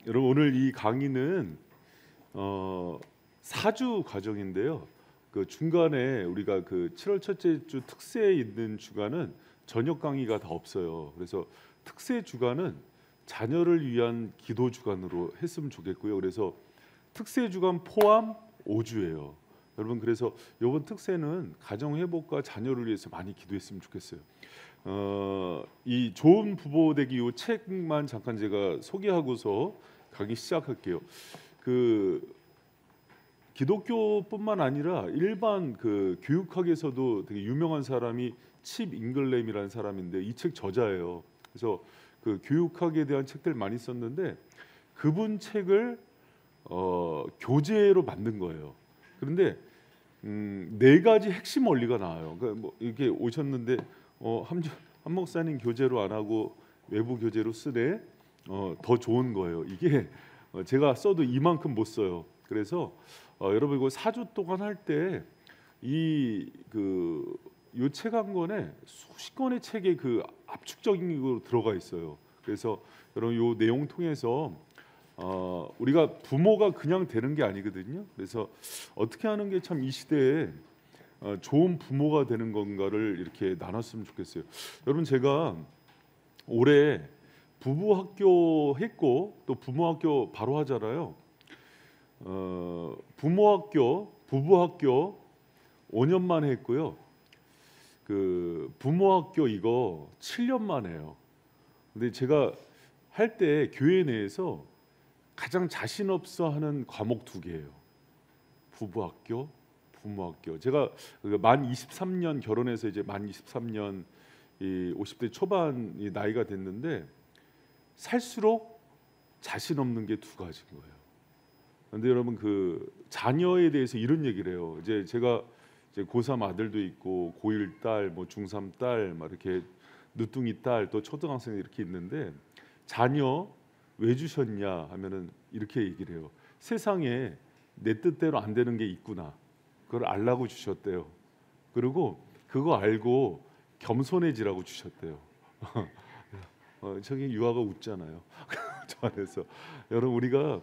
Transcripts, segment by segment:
여러분 오늘 이 강의는 사주 과정인데요. 그 중간에 우리가 그 7월 첫째 주 특세에 있는 주간은 저녁 강의가 다 없어요. 그래서 특세 주간은 자녀를 위한 기도 주간으로 했으면 좋겠고요. 그래서 특세 주간 포함 5주예요. 여러분 그래서 이번 특세는 가정 회복과 자녀를 위해서 많이 기도했으면 좋겠어요. 이 좋은 부모 되기 이 책만 잠깐 제가 소개하고서 강의 시작할게요. 그 기독교뿐만 아니라 일반 그 교육학에서도 되게 유명한 사람이 칩 잉글램이라는 사람인데 이 책 저자예요. 그래서 그 교육학에 대한 책들 많이 썼는데 그분 책을 교재로 만든 거예요. 그런데 네 가지 핵심 원리가 나와요. 그러니까 뭐 이렇게 오셨는데 한 목사님 교재로 안 하고 외부 교재로 쓰네. 더 좋은 거예요. 이게 제가 써도 이만큼 못 써요. 그래서 여러분 이거 4주 동안 할 때 이 책 한 권에 수십 권의 책에 그 압축적인 거 들어가 있어요. 그래서 여러분 요 내용 통해서 우리가 부모가 그냥 되는 게 아니거든요. 그래서 어떻게 하는 게 참 이 시대에 좋은 부모가 되는 건가를 이렇게 나눴으면 좋겠어요. 여러분 제가 올해 부부 학교 했고 또 부모 학교 바로 하잖아요. 부부 학교 5년 만에 했고요. 그 부모 학교 이거 7년 만에 해요. 근데 제가 할 때 교회 내에서 가장 자신 없어 하는 과목 2개예요. 부부 학교, 부모 학교. 제가 만 23년 결혼해서 이제 만 23년 이 50대 초반 이 나이가 됐는데 살수록 자신 없는 게 2가지인 거예요. 그런데 여러분 그 자녀에 대해서 이런 얘기를 해요. 이제 제가 이제 고3 아들도 있고 고1 딸, 뭐 중3 딸, 막 이렇게 늦둥이 딸, 또 초등학생 이렇게 있는데 자녀 왜 주셨냐 하면은 이렇게 얘기를 해요. 세상에 내 뜻대로 안 되는 게 있구나. 그걸 알라고 주셨대요. 그리고 그거 알고 겸손해지라고 주셨대요. 저기 유아가 웃잖아요. 저 안에서 여러분 우리가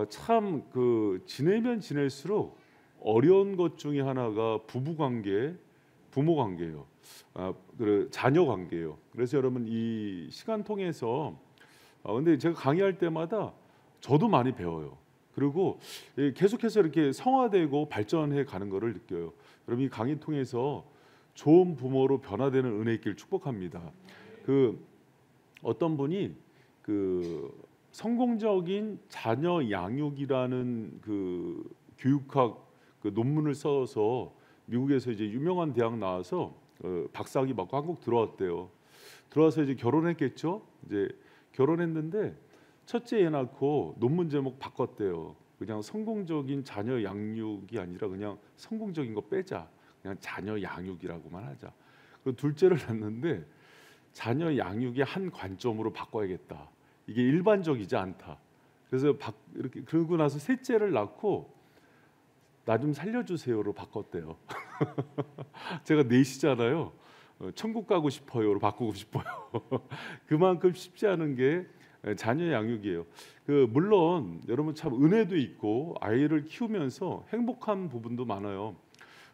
참 그 지내면 지낼수록 어려운 것 중에 하나가 부부 관계, 부모 관계예요. 자녀 관계예요. 그래서 여러분 이 시간 통해서 근데 제가 강의할 때마다 저도 많이 배워요. 그리고 계속해서 이렇게 성화되고 발전해 가는 것을 느껴요. 여러분 이 강의 통해서 좋은 부모로 변화되는 은혜의 길 축복합니다. 그 어떤 분이 그 성공적인 자녀 양육이라는 그 교육학 그 논문을 써서 미국에서 이제 유명한 대학 나와서 박사학위 받고 한국 들어왔대요. 들어와서 이제 결혼했겠죠. 이제 결혼했는데 첫째 애 낳고 논문 제목 바꿨대요. 그냥 성공적인 자녀 양육이 아니라 그냥 성공적인 거 빼자. 그냥 자녀 양육이라고만 하자. 그리고 둘째를 낳는데 자녀 양육의 한 관점으로 바꿔야겠다. 이게 일반적이지 않다. 그래서 이렇게 그러고 나서 셋째를 낳고 나 좀 살려주세요로 바꿨대요. 제가 넷이잖아요. 천국 가고 싶어요로 바꾸고 싶어요. 그만큼 쉽지 않은 게 자녀 양육이에요. 물론 여러분 참 은혜도 있고 아이를 키우면서 행복한 부분도 많아요.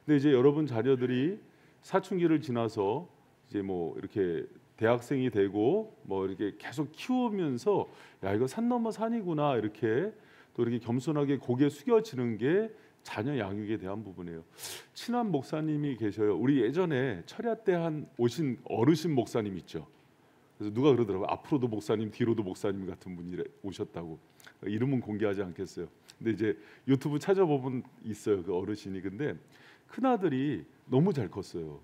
근데 이제 여러분 자녀들이 사춘기를 지나서 이제 뭐 이렇게 대학생이 되고 뭐 이렇게 계속 키우면서 야 이거 산 넘어 산이구나 이렇게 또 이렇게 겸손하게 고개 숙여지는 게 자녀 양육에 대한 부분이에요. 친한 목사님이 계셔요. 우리 예전에 철야 때 오신 어르신 목사님 있죠. 그래서 누가 그러더라고요. 앞으로도 목사님, 뒤로도 목사님 같은 분이 오셨다고. 이름은 공개하지 않겠어요. 근데 이제 유튜브 찾아보면 있어요. 그 어르신이. 근데 큰 아들이 너무 잘 컸어요.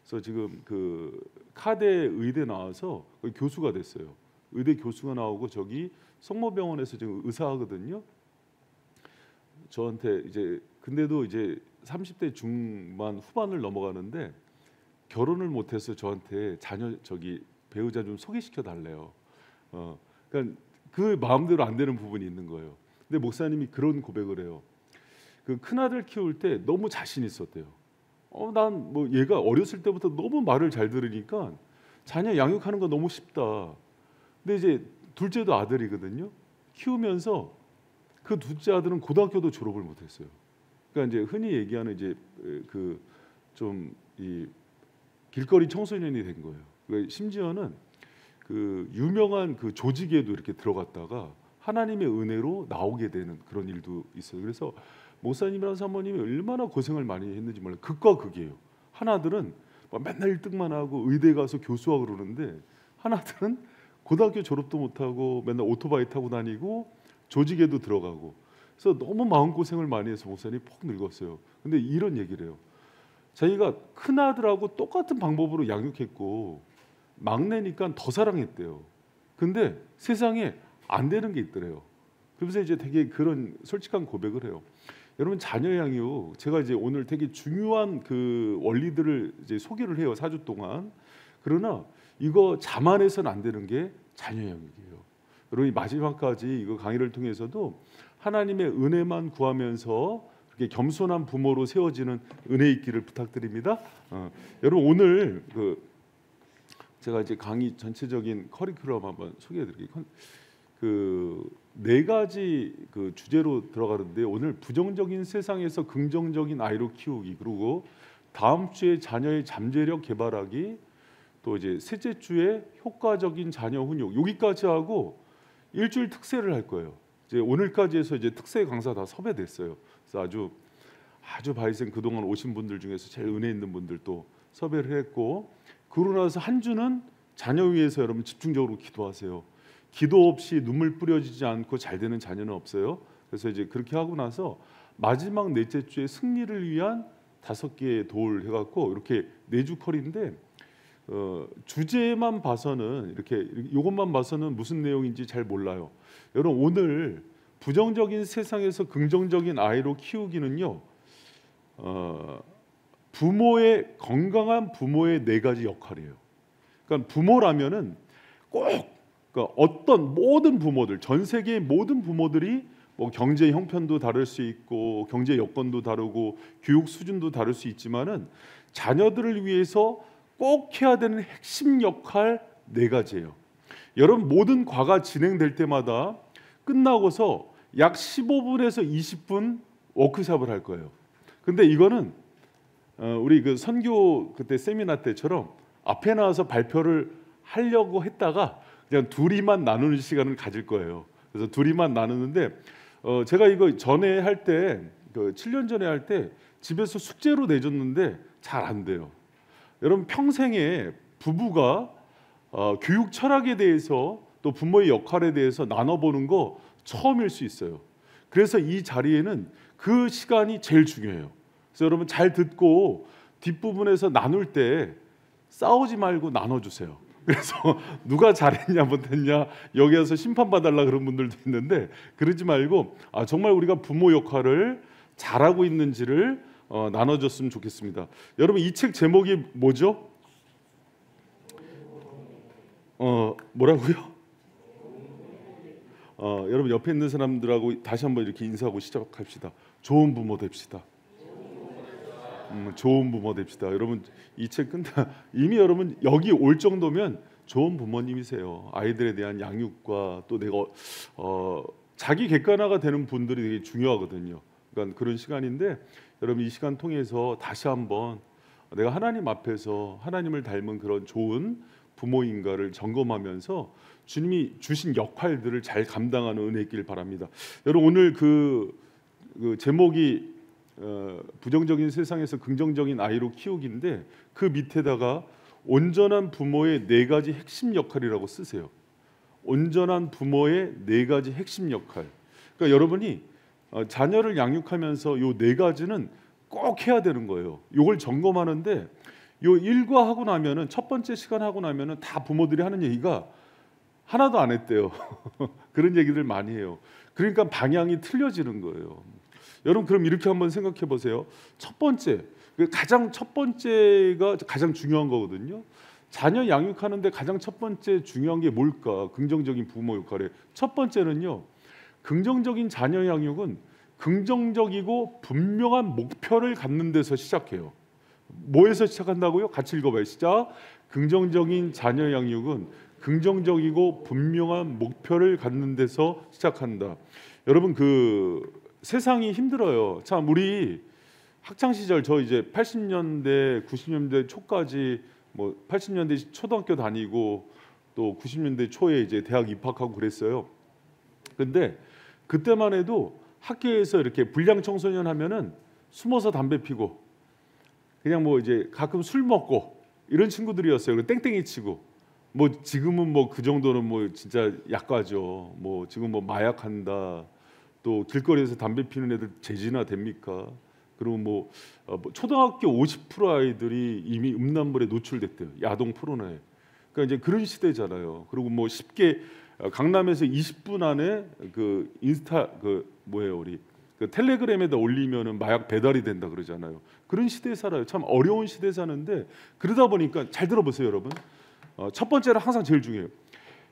그래서 지금 그 카대 의대 나와서 교수가 됐어요. 의대 교수가 나오고 저기 성모병원에서 지금 의사하거든요. 저한테 이제 근데도 이제 30대 중반 후반을 넘어가는데 결혼을 못해서 저한테 자녀 저기 배우자 좀 소개시켜 달래요. 그러니까 그 마음대로 안 되는 부분이 있는 거예요. 근데 목사님이 그런 고백을 해요. 그 큰 아들 키울 때 너무 자신 있었대요. 난 뭐 얘가 어렸을 때부터 너무 말을 잘 들으니까 자녀 양육하는 거 너무 쉽다. 근데 이제 둘째도 아들이거든요. 키우면서 그 둘째 아들은 고등학교도 졸업을 못했어요. 그러니까 이제 흔히 얘기하는 이제 그 좀 이 길거리 청소년이 된 거예요. 그러니까 심지어는 그 유명한 그 조직에도 이렇게 들어갔다가 하나님의 은혜로 나오게 되는 그런 일도 있어요. 그래서 목사님이랑 사모님이 얼마나 고생을 많이 했는지 몰라요. 극과 극이에요. 하나들은 막 맨날 1등만 하고 의대 가서 교수하고 그러는데, 하나들은 고등학교 졸업도 못하고 맨날 오토바이 타고 다니고 조직에도 들어가고, 그래서 너무 마음고생을 많이 해서 목사님이 폭 늙었어요. 근데 이런 얘기를 해요. 자기가 큰아들하고 똑같은 방법으로 양육했고 막내니까 더 사랑했대요. 근데 세상에 안 되는 게 있더래요. 그러면서 이제 되게 그런 솔직한 고백을 해요. 여러분, 자녀 양육, 제가 이제 오늘 되게 중요한 그 원리들을 이제 소개를 해요, 4주 동안. 그러나 이거 자만해서는 안 되는 게 자녀 양육이에요. 여러분이 마지막까지 이거 강의를 통해서도 하나님의 은혜만 구하면서 그렇게 겸손한 부모로 세워지는 은혜 있기를 부탁드립니다. 여러분, 오늘 제가 이제 강의 전체적인 커리큘럼 한번 소개해드릴게요. 그 네 가지 그 주제로 들어가는데, 오늘 부정적인 세상에서 긍정적인 아이로 키우기, 그리고 다음 주에 자녀의 잠재력 개발하기, 또 이제 셋째 주에 효과적인 자녀 훈육, 여기까지 하고 일주일 특세를 할 거예요. 이제 오늘까지 해서 이제 특세 강사 다 섭외됐어요. 그래서 아주 바이센 그동안 오신 분들 중에서 제일 은혜 있는 분들 또 섭외를 했고, 그러고 나서 한 주는 자녀 위해서 여러분 집중적으로 기도하세요. 기도 없이 눈물 뿌려지지 않고 잘 되는 자녀는 없어요. 그래서 이제 그렇게 하고 나서 마지막 넷째 주에 승리를 위한 5개의 돌 해갖고 이렇게 4주 컬인데, 주제만 봐서는 이렇게 이것만 봐서는 무슨 내용인지 잘 몰라요. 여러분, 오늘 부정적인 세상에서 긍정적인 아이로 키우기는요, 부모의 건강한 부모의 4가지 역할이에요. 그러니까 부모라면은 꼭, 그러니까 어떤 모든 부모들, 전 세계의 모든 부모들이 뭐 경제 형편도 다를 수 있고 경제 여건도 다르고 교육 수준도 다를 수 있지만은 자녀들을 위해서 꼭 해야 되는 핵심 역할 4가지예요. 여러분, 모든 과가 진행될 때마다 끝나고서 약 15분에서 20분 워크숍을 할 거예요. 근데 이거는 우리 그 선교 그때 세미나 때처럼 앞에 나와서 발표를 하려고 했다가 그냥 둘이만 나누는 시간을 가질 거예요. 그래서 둘이만 나누는데, 제가 이거 전에 할 때, 7년 전에 할 때 집에서 숙제로 내줬는데 잘 안 돼요. 여러분, 평생에 부부가 교육 철학에 대해서 또 부모의 역할에 대해서 나눠보는 거 처음일 수 있어요. 그래서 이 자리에는 그 시간이 제일 중요해요. 그래서 여러분, 잘 듣고 뒷부분에서 나눌 때 싸우지 말고 나눠주세요. 그래서 누가 잘했냐 못했냐 여기 와서 심판받달라 그런 분들도 있는데, 그러지 말고 정말 우리가 부모 역할을 잘하고 있는지를 나눠줬으면 좋겠습니다. 여러분, 이 책 제목이 뭐죠? 뭐라고요? 여러분, 옆에 있는 사람들하고 다시 한번 이렇게 인사하고 시작합시다. 좋은 부모 됩시다. 좋은 부모 됩시다. 여러분, 이 책 끝나 이미 여러분 여기 올 정도면 좋은 부모님이세요. 아이들에 대한 양육과 또 내가 자기 객관화가 되는 분들이 되게 중요하거든요. 그러니까 그런 시간인데, 여러분 이 시간 통해서 다시 한번 내가 하나님 앞에서 하나님을 닮은 그런 좋은 부모인가를 점검하면서 주님이 주신 역할들을 잘 감당하는 은혜 있길 바랍니다. 여러분, 오늘 그 제목이 부정적인 세상에서 긍정적인 아이로 키우기인데, 그 밑에다가 온전한 부모의 4가지 핵심 역할이라고 쓰세요. 온전한 부모의 4가지 핵심 역할. 그러니까 여러분이 자녀를 양육하면서 요 4가지는 꼭 해야 되는 거예요. 요걸 점검하는데, 요 일과하고 나면은, 첫 번째 시간 하고 나면은 다 부모들이 하는 얘기가 하나도 안 했대요. 그런 얘기들 많이 해요. 그러니까 방향이 틀려지는 거예요. 여러분, 그럼 이렇게 한번 생각해 보세요. 첫 번째가 가장 중요한 거거든요. 자녀 양육하는데 가장 첫 번째 중요한 게 뭘까? 긍정적인 부모 역할에 첫 번째는요, 긍정적인 자녀 양육은 긍정적이고 분명한 목표를 갖는 데서 시작해요. 뭐에서 시작한다고요? 같이 읽어봐요. 시작. 긍정적인 자녀 양육은 긍정적이고 분명한 목표를 갖는 데서 시작한다. 여러분 그 세상이 힘들어요. 참 우리 학창 시절 저 이제 80년대 90년대 초까지 뭐 80년대 초등학교 다니고 또 90년대 초에 이제 대학 입학하고 그랬어요. 근데 그때만 해도 학교에서 이렇게 불량 청소년 하면은 숨어서 담배 피고 그냥 뭐 이제 가끔 술 먹고 이런 친구들이었어요. 그리고 땡땡이 치고 뭐 지금은 뭐 그 정도는 뭐 진짜 약과죠. 뭐 지금 뭐 마약한다. 또 길거리에서 담배 피는 애들 제지나 됩니까? 그리고 뭐 초등학교 50% 아이들이 이미 음란물에 노출됐대요. 야동 포르노에. 그러니까 이제 그런 시대잖아요. 그리고 뭐 쉽게 강남에서 20분 안에 그 인스타 그 뭐예요 우리 그 텔레그램에다 올리면은 마약 배달이 된다 그러잖아요. 그런 시대에 살아요. 참 어려운 시대에 사는데 그러다 보니까 잘 들어보세요, 여러분. 첫 번째는 항상 제일 중요해요.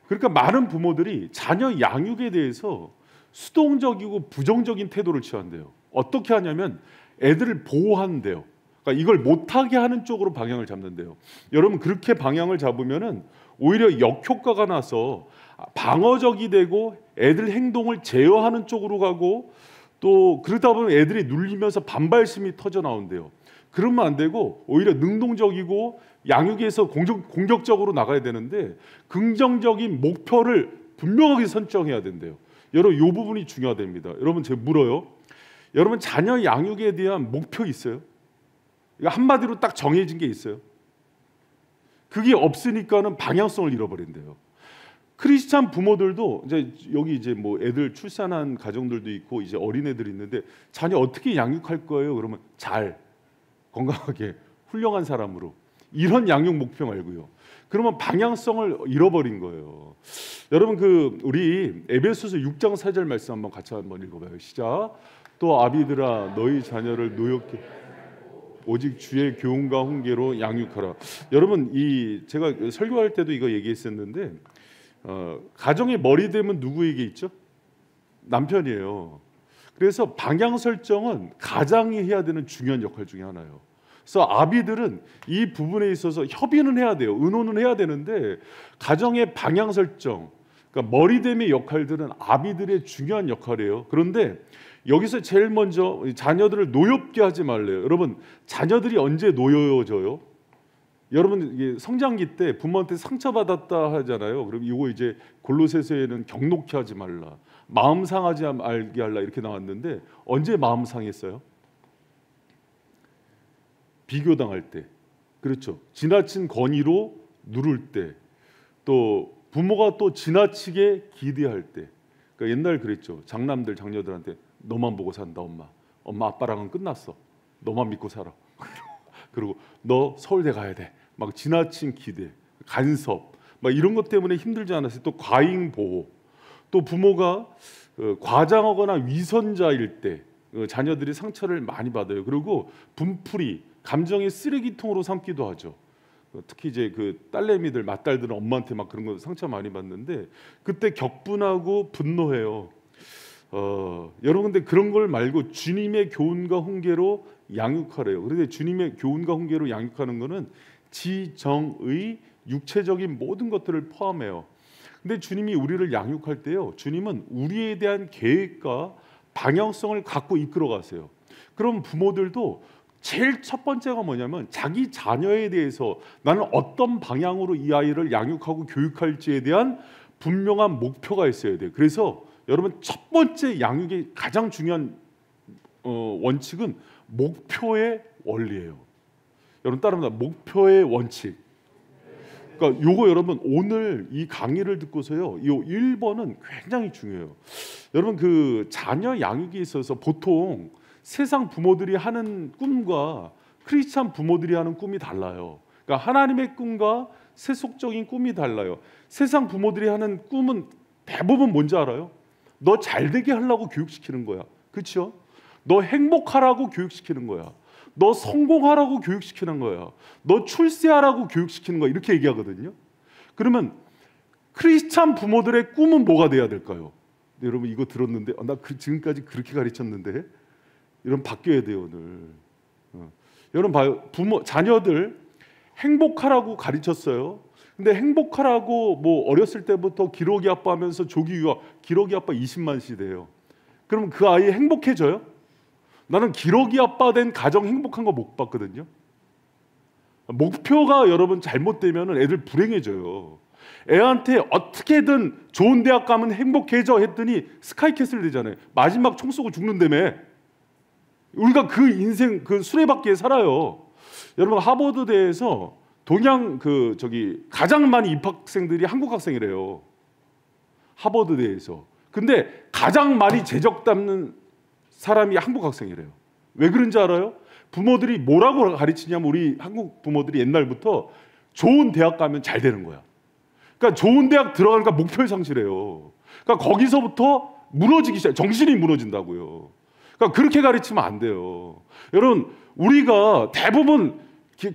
그러니까 많은 부모들이 자녀 양육에 대해서 수동적이고 부정적인 태도를 취한대요. 어떻게 하냐면 애들을 보호한대요. 그러니까 이걸 못하게 하는 쪽으로 방향을 잡는데요. 여러분 그렇게 방향을 잡으면은 오히려 역효과가 나서 방어적이 되고 애들 행동을 제어하는 쪽으로 가고 또 그러다 보면 애들이 눌리면서 반발심이 터져 나온대요. 그러면 안 되고 오히려 능동적이고 양육에서 공격적으로 나가야 되는데 긍정적인 목표를 분명하게 설정해야 된대요. 여러분 이 부분이 중요하답니다. 여러분 제가 물어요. 여러분 자녀 양육에 대한 목표 있어요? 한마디로 딱 정해진 게 있어요? 그게 없으니까는 방향성을 잃어버린대요. 크리스찬 부모들도 이제 여기 이제 뭐 애들 출산한 가정들도 있고 이제 어린애들이 있는데 자녀 어떻게 양육할 거예요? 그러면 잘 건강하게 훌륭한 사람으로 이런 양육 목표 말고요. 그러면 방향성을 잃어버린 거예요. 여러분 그 우리 에베소서 6장 4절 말씀 한번 같이 한번 읽어봐요. 시작. 또 아비들아 너희 자녀를 노엽게 오직 주의 교훈과 훈계로 양육하라. 여러분 이 제가 설교할 때도 이거 얘기했었는데 가정의 머리됨은 누구에게 있죠? 남편이에요. 그래서 방향 설정은 가장이 해야 되는 중요한 역할 중에 하나예요. 그래서 아비들은 이 부분에 있어서 협의는 해야 돼요. 의논은 해야 되는데 가정의 방향 설정, 그러니까 머리됨의 역할들은 아비들의 중요한 역할이에요. 그런데 여기서 제일 먼저 자녀들을 노엽게 하지 말래요. 여러분 자녀들이 언제 노여져요? 여러분 성장기 때 부모한테 상처받았다 하잖아요. 그럼 이거 이제 골로새서에는 경록히 하지 말라, 마음 상하지 말게 할라 이렇게 나왔는데 언제 마음 상했어요? 비교당할 때, 그렇죠. 지나친 권위로 누를 때, 또 부모가 또 지나치게 기대할 때. 그러니까 옛날 그랬죠. 장남들 장녀들한테 너만 보고 산다 엄마 아빠랑은 끝났어. 너만 믿고 살아. 그리고 너 서울대 가야 돼. 막 지나친 기대, 간섭, 막 이런 것 때문에 힘들지 않았어요. 또 과잉 보호, 또 부모가 과장하거나 위선자일 때 자녀들이 상처를 많이 받아요. 그리고 분풀이, 감정의 쓰레기통으로 삼기도 하죠. 특히 이제 그 딸내미들, 맏딸들은 엄마한테 막 그런 거 상처 많이 받는데 그때 격분하고 분노해요. 여러분 근데 그런 걸 말고 주님의 교훈과 훈계로 양육하래요. 그런데 주님의 교훈과 훈계로 양육하는 거는 지정의 육체적인 모든 것들을 포함해요. 근데 주님이 우리를 양육할 때요, 주님은 우리에 대한 계획과 방향성을 갖고 이끌어 가세요. 그럼 부모들도 제일 첫 번째가 뭐냐면 자기 자녀에 대해서 나는 어떤 방향으로 이 아이를 양육하고 교육할지에 대한 분명한 목표가 있어야 돼요. 그래서 여러분 첫 번째 양육의 가장 중요한 원칙은 목표의 원리예요. 여러분 따라합니다. 목표의 원칙. 그러니까 요거 여러분 오늘 이 강의를 듣고서요, 요 1번은 굉장히 중요해요. 여러분 그 자녀 양육에 있어서 보통 세상 부모들이 하는 꿈과 크리스찬 부모들이 하는 꿈이 달라요. 그러니까 하나님의 꿈과 세속적인 꿈이 달라요. 세상 부모들이 하는 꿈은 대부분 뭔지 알아요? 너 잘되게 하려고 교육시키는 거야. 그렇죠? 너 행복하라고 교육시키는 거야. 너 성공하라고 교육시키는 거야. 너 출세하라고 교육시키는 거야. 이렇게 얘기하거든요. 그러면 크리스찬 부모들의 꿈은 뭐가 돼야 될까요? 여러분 이거 들었는데 나 지금까지 그렇게 가르쳤는데 여러분 바뀌어야 돼요 오늘. 여러분 봐요. 자녀들 행복하라고 가르쳤어요. 근데 행복하라고 뭐 어렸을 때부터 기러기 아빠 하면서 조기 유아, 기러기 아빠 20만 시대예요. 그럼 그 아이 행복해져요? 나는 기러기 아빠 된 가정 행복한 거 못 봤거든요. 목표가 여러분 잘못되면 애들 불행해져요. 애한테 어떻게든 좋은 대학 가면 행복해져 했더니 스카이캐슬 되잖아요. 마지막 총 쏘고 죽는다며. 우리가 그 인생 그 수레바퀴에 살아요. 여러분 하버드대에서 동양 가장 많은 입학생들이 한국 학생이래요. 하버드대에서. 근데 가장 많이 재적 담는 사람이 한국 학생이래요. 왜 그런지 알아요? 부모들이 뭐라고 가르치냐면 우리 한국 부모들이 옛날부터 좋은 대학 가면 잘 되는 거야. 그러니까 좋은 대학 들어가니까 목표를 상실해요. 그러니까 거기서부터 무너지기 시작, 정신이 무너진다고요. 그러니까 그렇게 가르치면 안 돼요. 여러분 우리가 대부분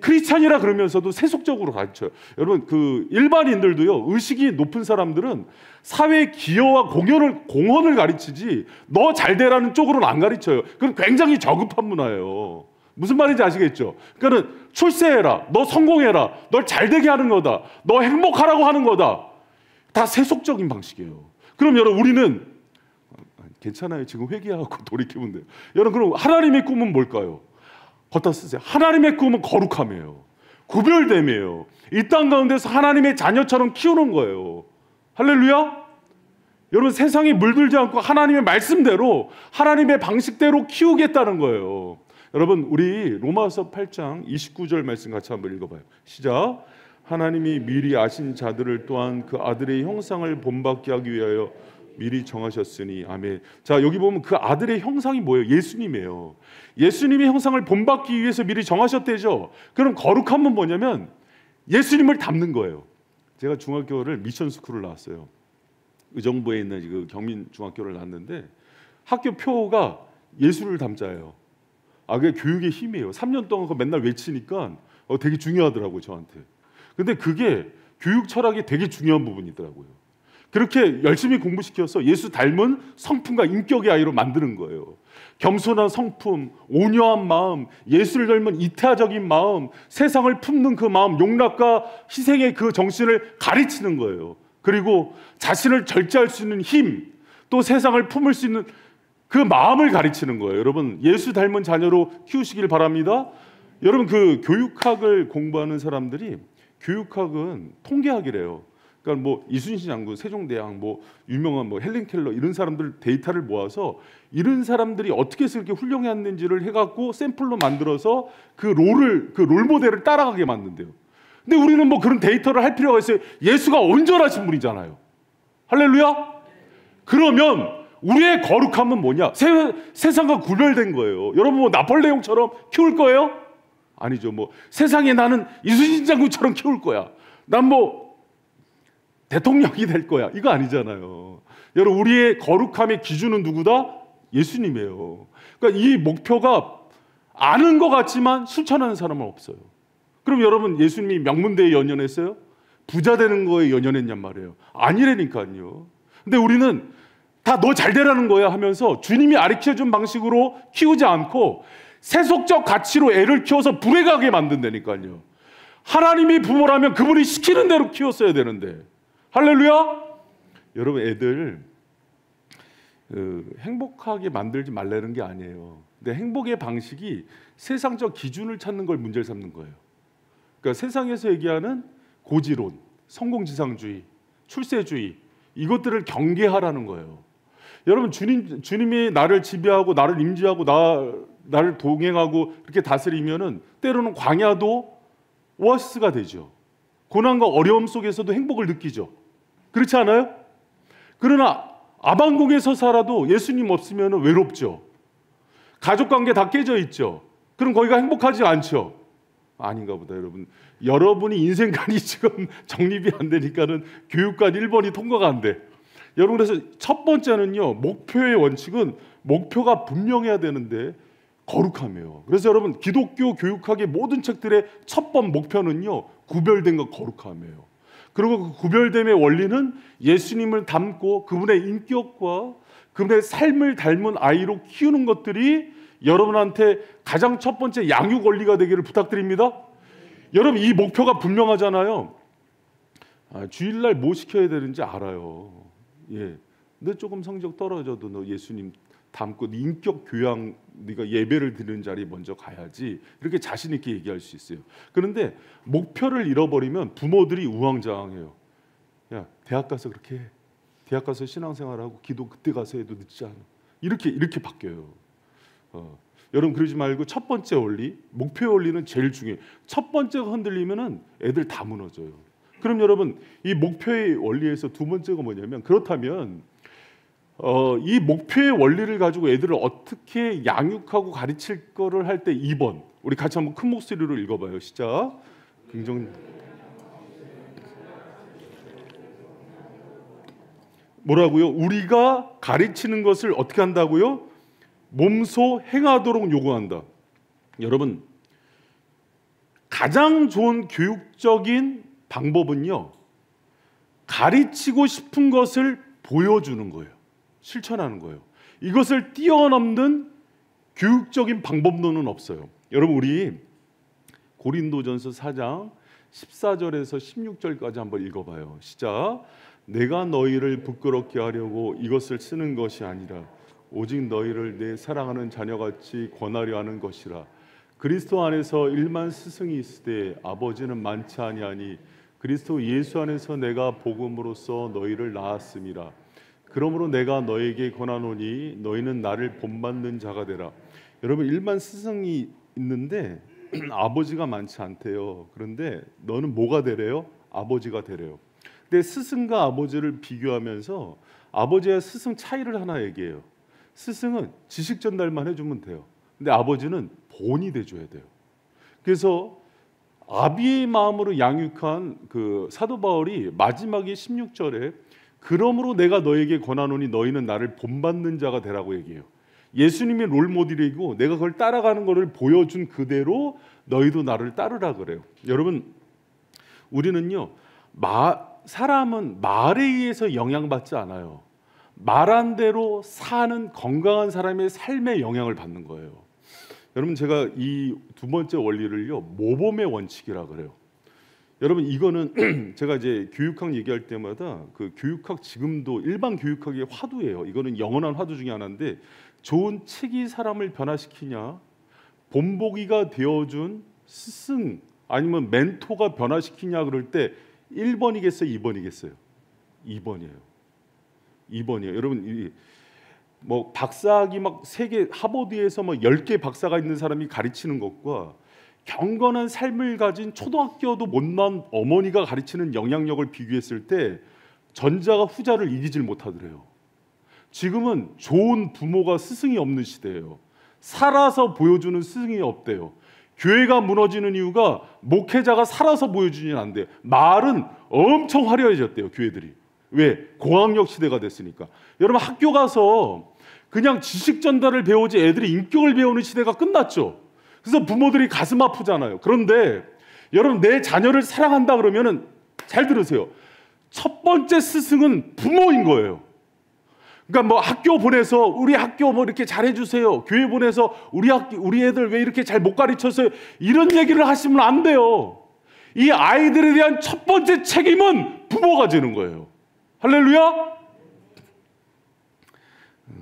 크리스찬이라 그러면서도 세속적으로 가르쳐요. 여러분 그 일반인들도요, 의식이 높은 사람들은 사회 기여와 공헌을 가르치지 너 잘 되라는 쪽으로는 안 가르쳐요. 그건 굉장히 저급한 문화예요. 무슨 말인지 아시겠죠? 그러니까 출세해라, 너 성공해라, 널 잘 되게 하는 거다, 너 행복하라고 하는 거다. 다 세속적인 방식이에요. 그럼 여러분 우리는 괜찮아요. 지금 회개하고 돌이키면 돼요. 여러분 그럼 하나님의 꿈은 뭘까요? 걷다 쓰세요. 하나님의 꿈은 거룩함이에요. 구별됨이에요. 이 땅 가운데서 하나님의 자녀처럼 키우는 거예요. 할렐루야. 여러분 세상에 물들지 않고 하나님의 말씀대로 하나님의 방식대로 키우겠다는 거예요. 여러분 우리 로마서 8장 29절 말씀 같이 한번 읽어봐요. 시작. 하나님이 미리 아신 자들을 또한 그 아들의 형상을 본받게 하기 위하여 미리 정하셨으니. 아멘. 자, 여기 보면 그 아들의 형상이 뭐예요? 예수님이에요. 예수님의 형상을 본받기 위해서 미리 정하셨대죠. 그럼 거룩함은 뭐냐면 예수님을 닮는 거예요. 제가 중학교를 미션 스쿨을 나왔어요. 의정부에 있는 그 경민 중학교를 나왔는데 학교 표가 예수를 닮자예요. 그게 교육의 힘이에요. 3년 동안 그거 맨날 외치니까 되게 중요하더라고요, 저한테. 근데 그게 교육 철학이 되게 중요한 부분이더라고요. 그렇게 열심히 공부시켜서 예수 닮은 성품과 인격의 아이로 만드는 거예요. 겸손한 성품, 온유한 마음, 예수를 닮은 이타적인 마음, 세상을 품는 그 마음, 용납과 희생의 그 정신을 가르치는 거예요. 그리고 자신을 절제할 수 있는 힘, 또 세상을 품을 수 있는 그 마음을 가르치는 거예요. 여러분 예수 닮은 자녀로 키우시길 바랍니다. 여러분 그 교육학을 공부하는 사람들이, 교육학은 통계학이래요. 그러니까 뭐 이순신 장군, 세종대왕, 뭐 유명한 뭐 헬렌 켈러 이런 사람들 데이터를 모아서 이런 사람들이 어떻게 해서 이렇게 훌륭했는지를 해갖고 샘플로 만들어서 그 롤 모델을 따라가게 만든대요. 근데 우리는 뭐 그런 데이터를 할 필요가 있어요. 예수가 온전하신 분이잖아요. 할렐루야. 그러면 우리의 거룩함은 뭐냐? 세상과 구별된 거예요. 여러분 뭐 나폴레옹처럼 키울 거예요? 아니죠. 뭐 세상에 나는 이순신 장군처럼 키울 거야. 난 뭐 대통령이 될 거야. 이거 아니잖아요. 여러분 우리의 거룩함의 기준은 누구다? 예수님이에요. 그러니까 이 목표가 아는 것 같지만 실천하는 사람은 없어요. 그럼 여러분 예수님이 명문대에 연연했어요? 부자 되는 거에 연연했냔 말이에요. 아니라니까요. 근데 우리는 다 너 잘 되라는 거야 하면서 주님이 가르쳐준 방식으로 키우지 않고 세속적 가치로 애를 키워서 불행하게 만든다니까요. 하나님이 부모라면 그분이 시키는 대로 키웠어야 되는데. 할렐루야. 여러분 애들 행복하게 만들지 말라는 게 아니에요. 근데 행복의 방식이 세상적 기준을 찾는 걸 문제를 삼는 거예요. 그러니까 세상에서 얘기하는 고지론, 성공지상주의, 출세주의, 이것들을 경계하라는 거예요. 여러분 주님이 나를 지배하고 나를 임재하고 나를 동행하고 이렇게 다스리면은 때로는 광야도 오아시스가 되죠. 고난과 어려움 속에서도 행복을 느끼죠. 그렇지 않아요? 그러나 아방궁에서 살아도 예수님 없으면 외롭죠. 가족관계 다 깨져 있죠. 그럼 거기가 행복하지 않죠. 아닌가 보다. 여러분이 인생관이 지금 정립이 안 되니까는 교육관 1번이 통과가 안 돼. 여러분 그래서 첫 번째는요, 목표의 원칙은 목표가 분명해야 되는데 거룩함이에요. 그래서 여러분 기독교 교육학의 모든 책들의 첫 번 목표는요, 구별된 것 거룩함이에요. 그리고 그 구별됨의 원리는 예수님을 닮고 그분의 인격과 그분의 삶을 닮은 아이로 키우는 것들이 여러분한테 가장 첫 번째 양육 원리가 되기를 부탁드립니다. 여러분 이 목표가 분명하잖아요. 주일날 뭐 시켜야 되는지 알아요. 예. 너 조금 성적 떨어져도 너 예수님 닮고 네 인격 교양, 네가 예배를 드리는 자리에 먼저 가야지. 이렇게 자신 있게 얘기할 수 있어요. 그런데 목표를 잃어버리면 부모들이 우왕좌왕해요. 야, 대학 가서 그렇게 해. 대학 가서 신앙생활하고 기도 그때 가서 해도 늦지 않아. 이렇게 바뀌어요. 여러분 그러지 말고 첫 번째 원리, 목표의 원리는 제일 중요해요. 첫 번째가 흔들리면은 애들 다 무너져요. 그럼 여러분 이 목표의 원리에서 두 번째가 뭐냐면, 그렇다면 이 목표의 원리를 가지고 애들을 어떻게 양육하고 가르칠 거를 할 때 2번 우리 같이 한번 큰 목소리로 읽어봐요. 시작. 긍정. 뭐라고요? 우리가 가르치는 것을 어떻게 한다고요? 몸소 행하도록 요구한다. 여러분 가장 좋은 교육적인 방법은요, 가르치고 싶은 것을 보여주는 거예요. 실천하는 거예요. 이것을 뛰어넘는 교육적인 방법론은 없어요. 여러분 우리 고린도전서 4장 14절에서 16절까지 한번 읽어봐요. 시작. 내가 너희를 부끄럽게 하려고 이것을 쓰는 것이 아니라 오직 너희를 내 사랑하는 자녀같이 권하려 하는 것이라. 그리스도 안에서 일만 스승이 있으되 아버지는 많지 아니하니 그리스도 예수 안에서 내가 복음으로써 너희를 낳았음이라. 그러므로 내가 너에게 권하노니 너희는 나를 본받는 자가 되라. 여러분 일만 스승이 있는데 아버지가 많지 않대요. 그런데 너는 뭐가 되래요? 아버지가 되래요. 근데 스승과 아버지를 비교하면서 아버지와 스승 차이를 하나 얘기해요. 스승은 지식 전달만 해주면 돼요. 근데 아버지는 본이 돼줘야 돼요. 그래서 아비의 마음으로 양육한 그 사도 바울이 마지막에 16절에 그러므로 내가 너에게 권하노니 너희는 나를 본받는 자가 되라고 얘기해요. 예수님이 롤모델이고 내가 그걸 따라가는 것을 보여준 그대로 너희도 나를 따르라 그래요. 여러분 우리는요, 사람은 말에 의해서 영향받지 않아요. 말한 대로 사는 건강한 사람의 삶에 영향을 받는 거예요. 여러분 제가 이 두 번째 원리를요, 모범의 원칙이라 그래요. 여러분 이거는 제가 이제 교육학 얘기할 때마다 그 교육학 지금도 일반 교육학의 화두예요. 이거는 영원한 화두 중에 하나인데, 좋은 책이 사람을 변화시키냐, 본보기가 되어준 스승 아니면 멘토가 변화시키냐 그럴 때 1번이겠어요? 2번이겠어요? 2번이에요. 2번이에요. 여러분 뭐 박사학위 막 세계 하버드에서 뭐 10개 박사가 있는 사람이 가르치는 것과 경건한 삶을 가진 초등학교도 못 나온 어머니가 가르치는 영향력을 비교했을 때 전자가 후자를 이기질 못하더래요. 지금은 좋은 부모가 스승이 없는 시대예요. 살아서 보여주는 스승이 없대요. 교회가 무너지는 이유가 목회자가 살아서 보여주진 않대요. 말은 엄청 화려해졌대요, 교회들이. 왜? 공학력 시대가 됐으니까. 여러분 학교 가서 그냥 지식 전달을 배우지 애들이 인격을 배우는 시대가 끝났죠. 그래서 부모들이 가슴 아프잖아요. 그런데 여러분 내 자녀를 사랑한다 그러면은 잘 들으세요. 첫 번째 스승은 부모인 거예요. 그러니까 뭐 학교 보내서 우리 학교 뭐 이렇게 잘해주세요. 교회 보내서 우리 애들 왜 이렇게 잘 못 가르쳤어요? 이런 얘기를 하시면 안 돼요. 이 아이들에 대한 첫 번째 책임은 부모가 지는 거예요. 할렐루야.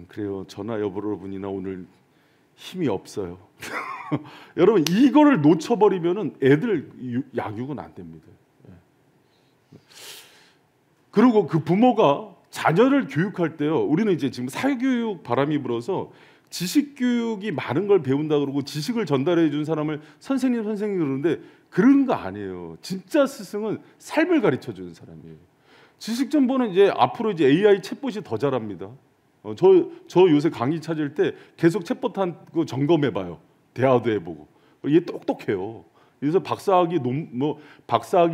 그래요. 전화 여러분이나 오늘 힘이 없어요. 여러분 이거를 놓쳐버리면은 애들 양육은 안 됩니다. 그리고 그 부모가 자녀를 교육할 때요, 우리는 이제 지금 사교육 바람이 불어서 지식 교육이 많은 걸 배운다 그러고 지식을 전달해 준 사람을 선생님 그러는데 그런 거 아니에요. 진짜 스승은 삶을 가르쳐 주는 사람이에요. 지식 정보는 이제 앞으로 이제 AI 챗봇이 더 잘합니다. 저 요새 강의 찾을 때 계속 챗봇 한 거 점검해 봐요. 대화도 해보고. 얘 똑똑해요. 그래서 박사학위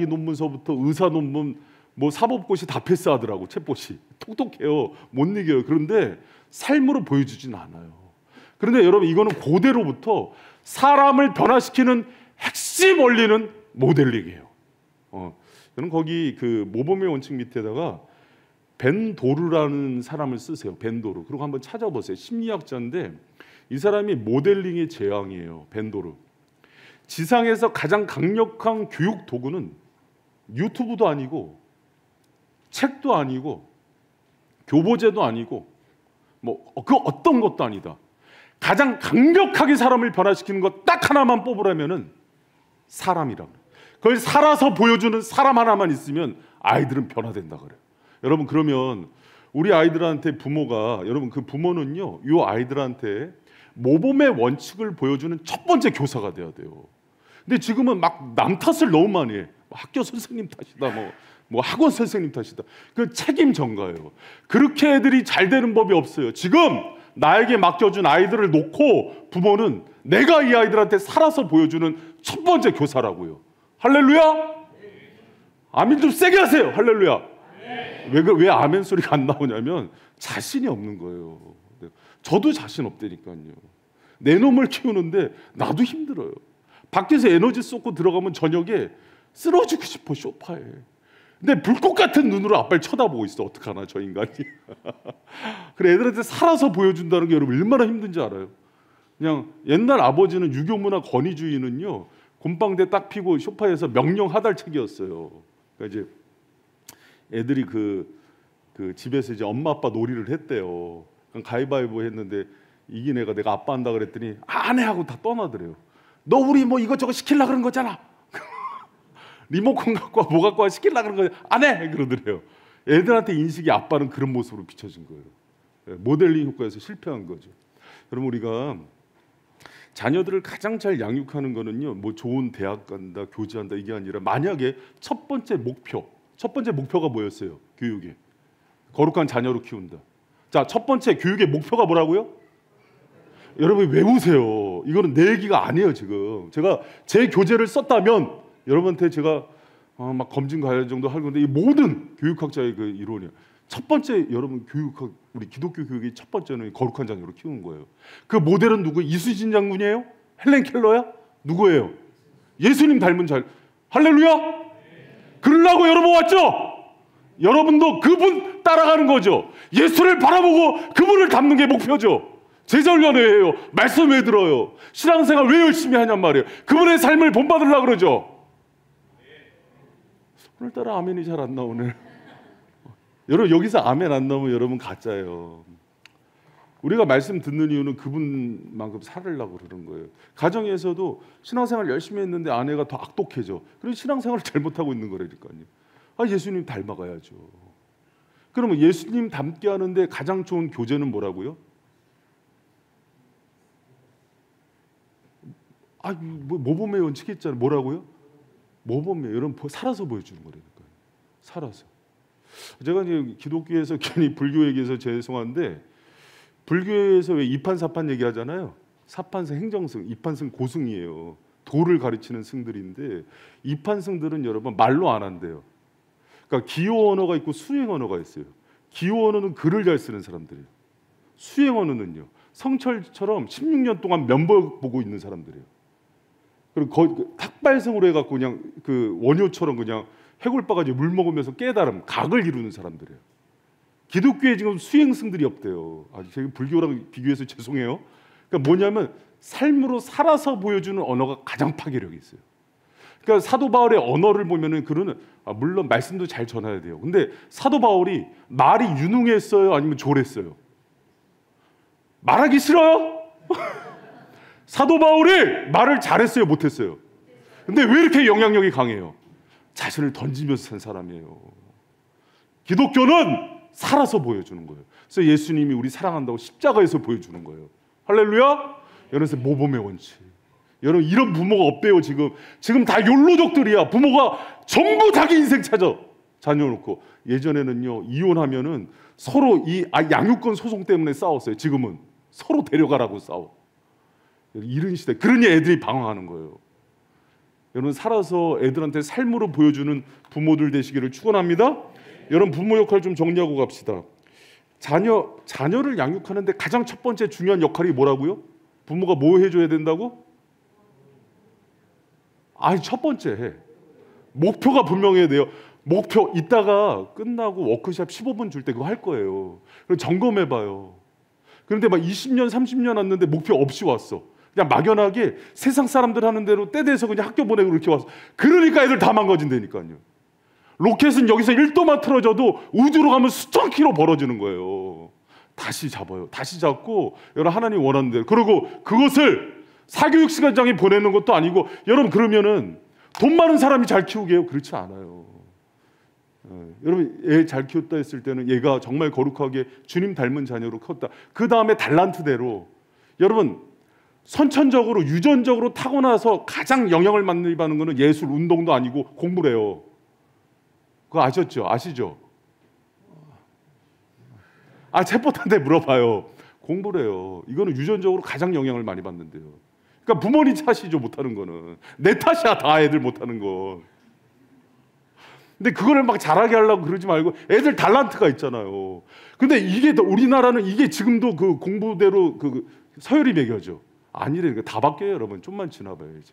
논문서부터 의사 논문, 뭐 사법고시 다 패스하더라고. 챗봇이 똑똑해요. 못 이겨요. 그런데 삶으로 보여주진 않아요. 그런데 여러분 이거는 고대로부터 사람을 변화시키는 핵심 원리는 모델링이에요. 저는 거기 그 모범의 원칙 밑에다가 벤도르라는 사람을 쓰세요. 벤도르. 그리고 한번 찾아보세요. 심리학자인데 이 사람이 모델링의 제왕이에요. 벤도르. 지상에서 가장 강력한 교육 도구는 유튜브도 아니고 책도 아니고 교보제도 아니고 뭐 그 어떤 것도 아니다. 가장 강력하게 사람을 변화시키는 것 딱 하나만 뽑으라면은 사람이라고. 그걸 살아서 보여주는 사람 하나만 있으면 아이들은 변화된다 그래요. 여러분, 그러면 우리 아이들한테 부모가, 여러분 그 부모는요, 이 아이들한테 모범의 원칙을 보여주는 첫 번째 교사가 돼야 돼요. 근데 지금은 막 남 탓을 너무 많이 해. 학교 선생님 탓이다, 뭐 학원 선생님 탓이다. 그 책임 전가예요. 그렇게 애들이 잘 되는 법이 없어요. 지금 나에게 맡겨준 아이들을 놓고 부모는 내가 이 아이들한테 살아서 보여주는 첫 번째 교사라고요. 할렐루야? 아멘 좀 세게 하세요. 할렐루야. 왜 아멘 소리가 안 나오냐면 자신이 없는 거예요. 저도 자신 없다니까요. 내 놈을 키우는데 나도 힘들어요. 밖에서 에너지 쏟고 들어가면 저녁에 쓰러지고 싶어, 소파에. 근데 불꽃 같은 눈으로 아빠를 쳐다보고 있어. 어떡하나 저 인간이. 그래, 애들한테 살아서 보여준다는 게 여러분 얼마나 힘든지 알아요? 그냥 옛날 아버지는 유교문화 권위주의는요, 곰방대 딱 피고 소파에서 명령하달책이었어요. 그러니까 이제 애들이 그 집에서 이제 엄마 아빠 놀이를 했대요. 가위바위보 했는데 이긴 애가 내가 아빠 한다 그랬더니 안 해 하고 다 떠나더래요. 너 우리 뭐 이것저것 시키려고 그런 거잖아. 리모컨 갖고 와, 뭐 갖고 와 시키려고 그런 거 안 해 그러더래요. 애들한테 인식이 아빠는 그런 모습으로 비춰진 거예요. 모델링 효과에서 실패한 거죠. 그럼 우리가 자녀들을 가장 잘 양육하는 거는요, 뭐 좋은 대학 간다, 교제한다 이게 아니라, 만약에 첫 번째 목표가 뭐였어요? 교육이 거룩한 자녀로 키운다. 자, 첫 번째 교육의 목표가 뭐라고요? 여러분 외우세요. 이거는 내 얘기가 아니에요. 지금 제가 제 교재를 썼다면 여러분한테 제가 막 검증 가야 정도 할 건데, 이 모든 교육학자의 그 이론이에요. 첫 번째, 여러분 교육학, 우리 기독교 교육의 첫 번째는 거룩한 자녀로 키우는 거예요. 그 모델은 누구? 이수진 장군이에요? 헬렌 켈러야? 누구예요? 예수님 닮은 자. 할렐루야? 그러려고 여러분 왔죠? 여러분도 그분 따라가는 거죠. 예수를 바라보고 그분을 닮는 게 목표죠. 제자훈련 왜 해요? 말씀 왜 들어요? 신앙생활 왜 열심히 하냔 말이에요. 그분의 삶을 본받으려고 그러죠. 오늘따라 아멘이 잘 안 나오네. 여러분 여기서 아멘 안 나오면 여러분 가짜예요. 우리가 말씀 듣는 이유는 그분만큼 살으려고 그러는 거예요. 가정에서도 신앙생활 열심히 했는데 아내가 더 악독해져. 그래서 신앙생활을 잘못하고 있는 거라니까요. 예수님 닮아가야죠. 그러면 예수님 닮게 하는데 가장 좋은 교재는 뭐라고요? 모범의 원칙이 있잖아요. 뭐라고요? 모범의, 여러분 살아서 보여주는 거라니까요. 살아서. 제가 이제 기독교에서 괜히 불교 얘기해서 죄송한데, 불교에서 왜 이판사판 얘기하잖아요. 사판승, 행정승, 이판승 고승이에요. 도를 가르치는 승들인데, 이판승들은 여러분 말로 안 한대요. 그러니까 기호 언어가 있고 수행 언어가 있어요. 기호 언어는 글을 잘 쓰는 사람들이에요. 수행 언어는요, 성철처럼 16년 동안 면보 보고 있는 사람들이에요. 그리고 탁발성으로 해갖고 그냥 그 원효처럼 그냥 해골바가지 물 먹으면서 깨달음, 각을 이루는 사람들이에요. 기독교에 지금 수행승들이 없대요. 제가 불교랑 비교해서 죄송해요. 그러니까 뭐냐면 삶으로 살아서 보여주는 언어가 가장 파괴력이 있어요. 그러니까 사도 바울의 언어를 보면은 그는 물론 말씀도 잘 전해야 돼요. 근데 사도 바울이 말이 유능했어요? 아니면 졸했어요? 말하기 싫어요? 사도 바울이 말을 잘했어요? 못했어요? 근데 왜 이렇게 영향력이 강해요? 자신을 던지면서 산 사람이에요. 기독교는 살아서 보여주는 거예요. 그래서 예수님이 우리 사랑한다고 십자가에서 보여주는 거예요. 할렐루야? 여러분 모범의 원칙. 여러분 이런 부모가 없대요. 지금 다 욜로족들이야. 부모가 전부 자기 인생 찾아 자녀 놓고. 예전에는요, 이혼하면은 서로 이 양육권 소송 때문에 싸웠어요. 지금은 서로 데려가라고 싸워. 이런 시대. 그러니 애들이 방황하는 거예요. 여러분 살아서 애들한테 삶으로 보여주는 부모들 되시기를 축원합니다. 여러분 부모 역할 좀 정리하고 갑시다. 자녀를 양육하는데 가장 첫 번째 중요한 역할이 뭐라고요? 부모가 뭐 해줘야 된다고? 첫 번째 목표가 분명해야 돼요. 목표 이따가 끝나고 워크숍 15분 줄 때 그거 할 거예요. 그럼 점검해봐요. 그런데 막 20년 30년 왔는데 목표 없이 왔어. 그냥 막연하게 세상 사람들 하는 대로 때 돼서 그냥 학교 보내고 이렇게 왔어. 그러니까 애들 다 망가진다니까요. 로켓은 여기서 1도만 틀어져도 우주로 가면 수천 킬로 벌어지는 거예요. 다시 잡아요. 다시 잡고 여러분 하나님 원하는 대로. 그리고 그것을 사교육 시간장에 보내는 것도 아니고 여러분 그러면은 돈 많은 사람이 잘 키우게요? 그렇지 않아요. 여러분 애 잘 키웠다 했을 때는 얘가 정말 거룩하게 주님 닮은 자녀로 컸다. 그 다음에 달란트대로 여러분 선천적으로 유전적으로 타고나서 가장 영향을 많이 받는 거는 예술 운동도 아니고 공부래요. 그거 아셨죠? 아시죠? 챗봇한테 물어봐요. 공부래요. 이거는 유전적으로 가장 영향을 많이 받는데요. 그러니까 부모님 탓이죠. 못하는 거는 내 탓이야. 다 애들 못하는 거. 근데 그거를 막 잘하게 하려고 그러지 말고 애들 달란트가 있잖아요. 근데 이게 우리나라는 이게 지금도 그 공부대로 그 서열이 매겨져. 아니래. 다 바뀌어요, 여러분. 좀만 지나봐야지.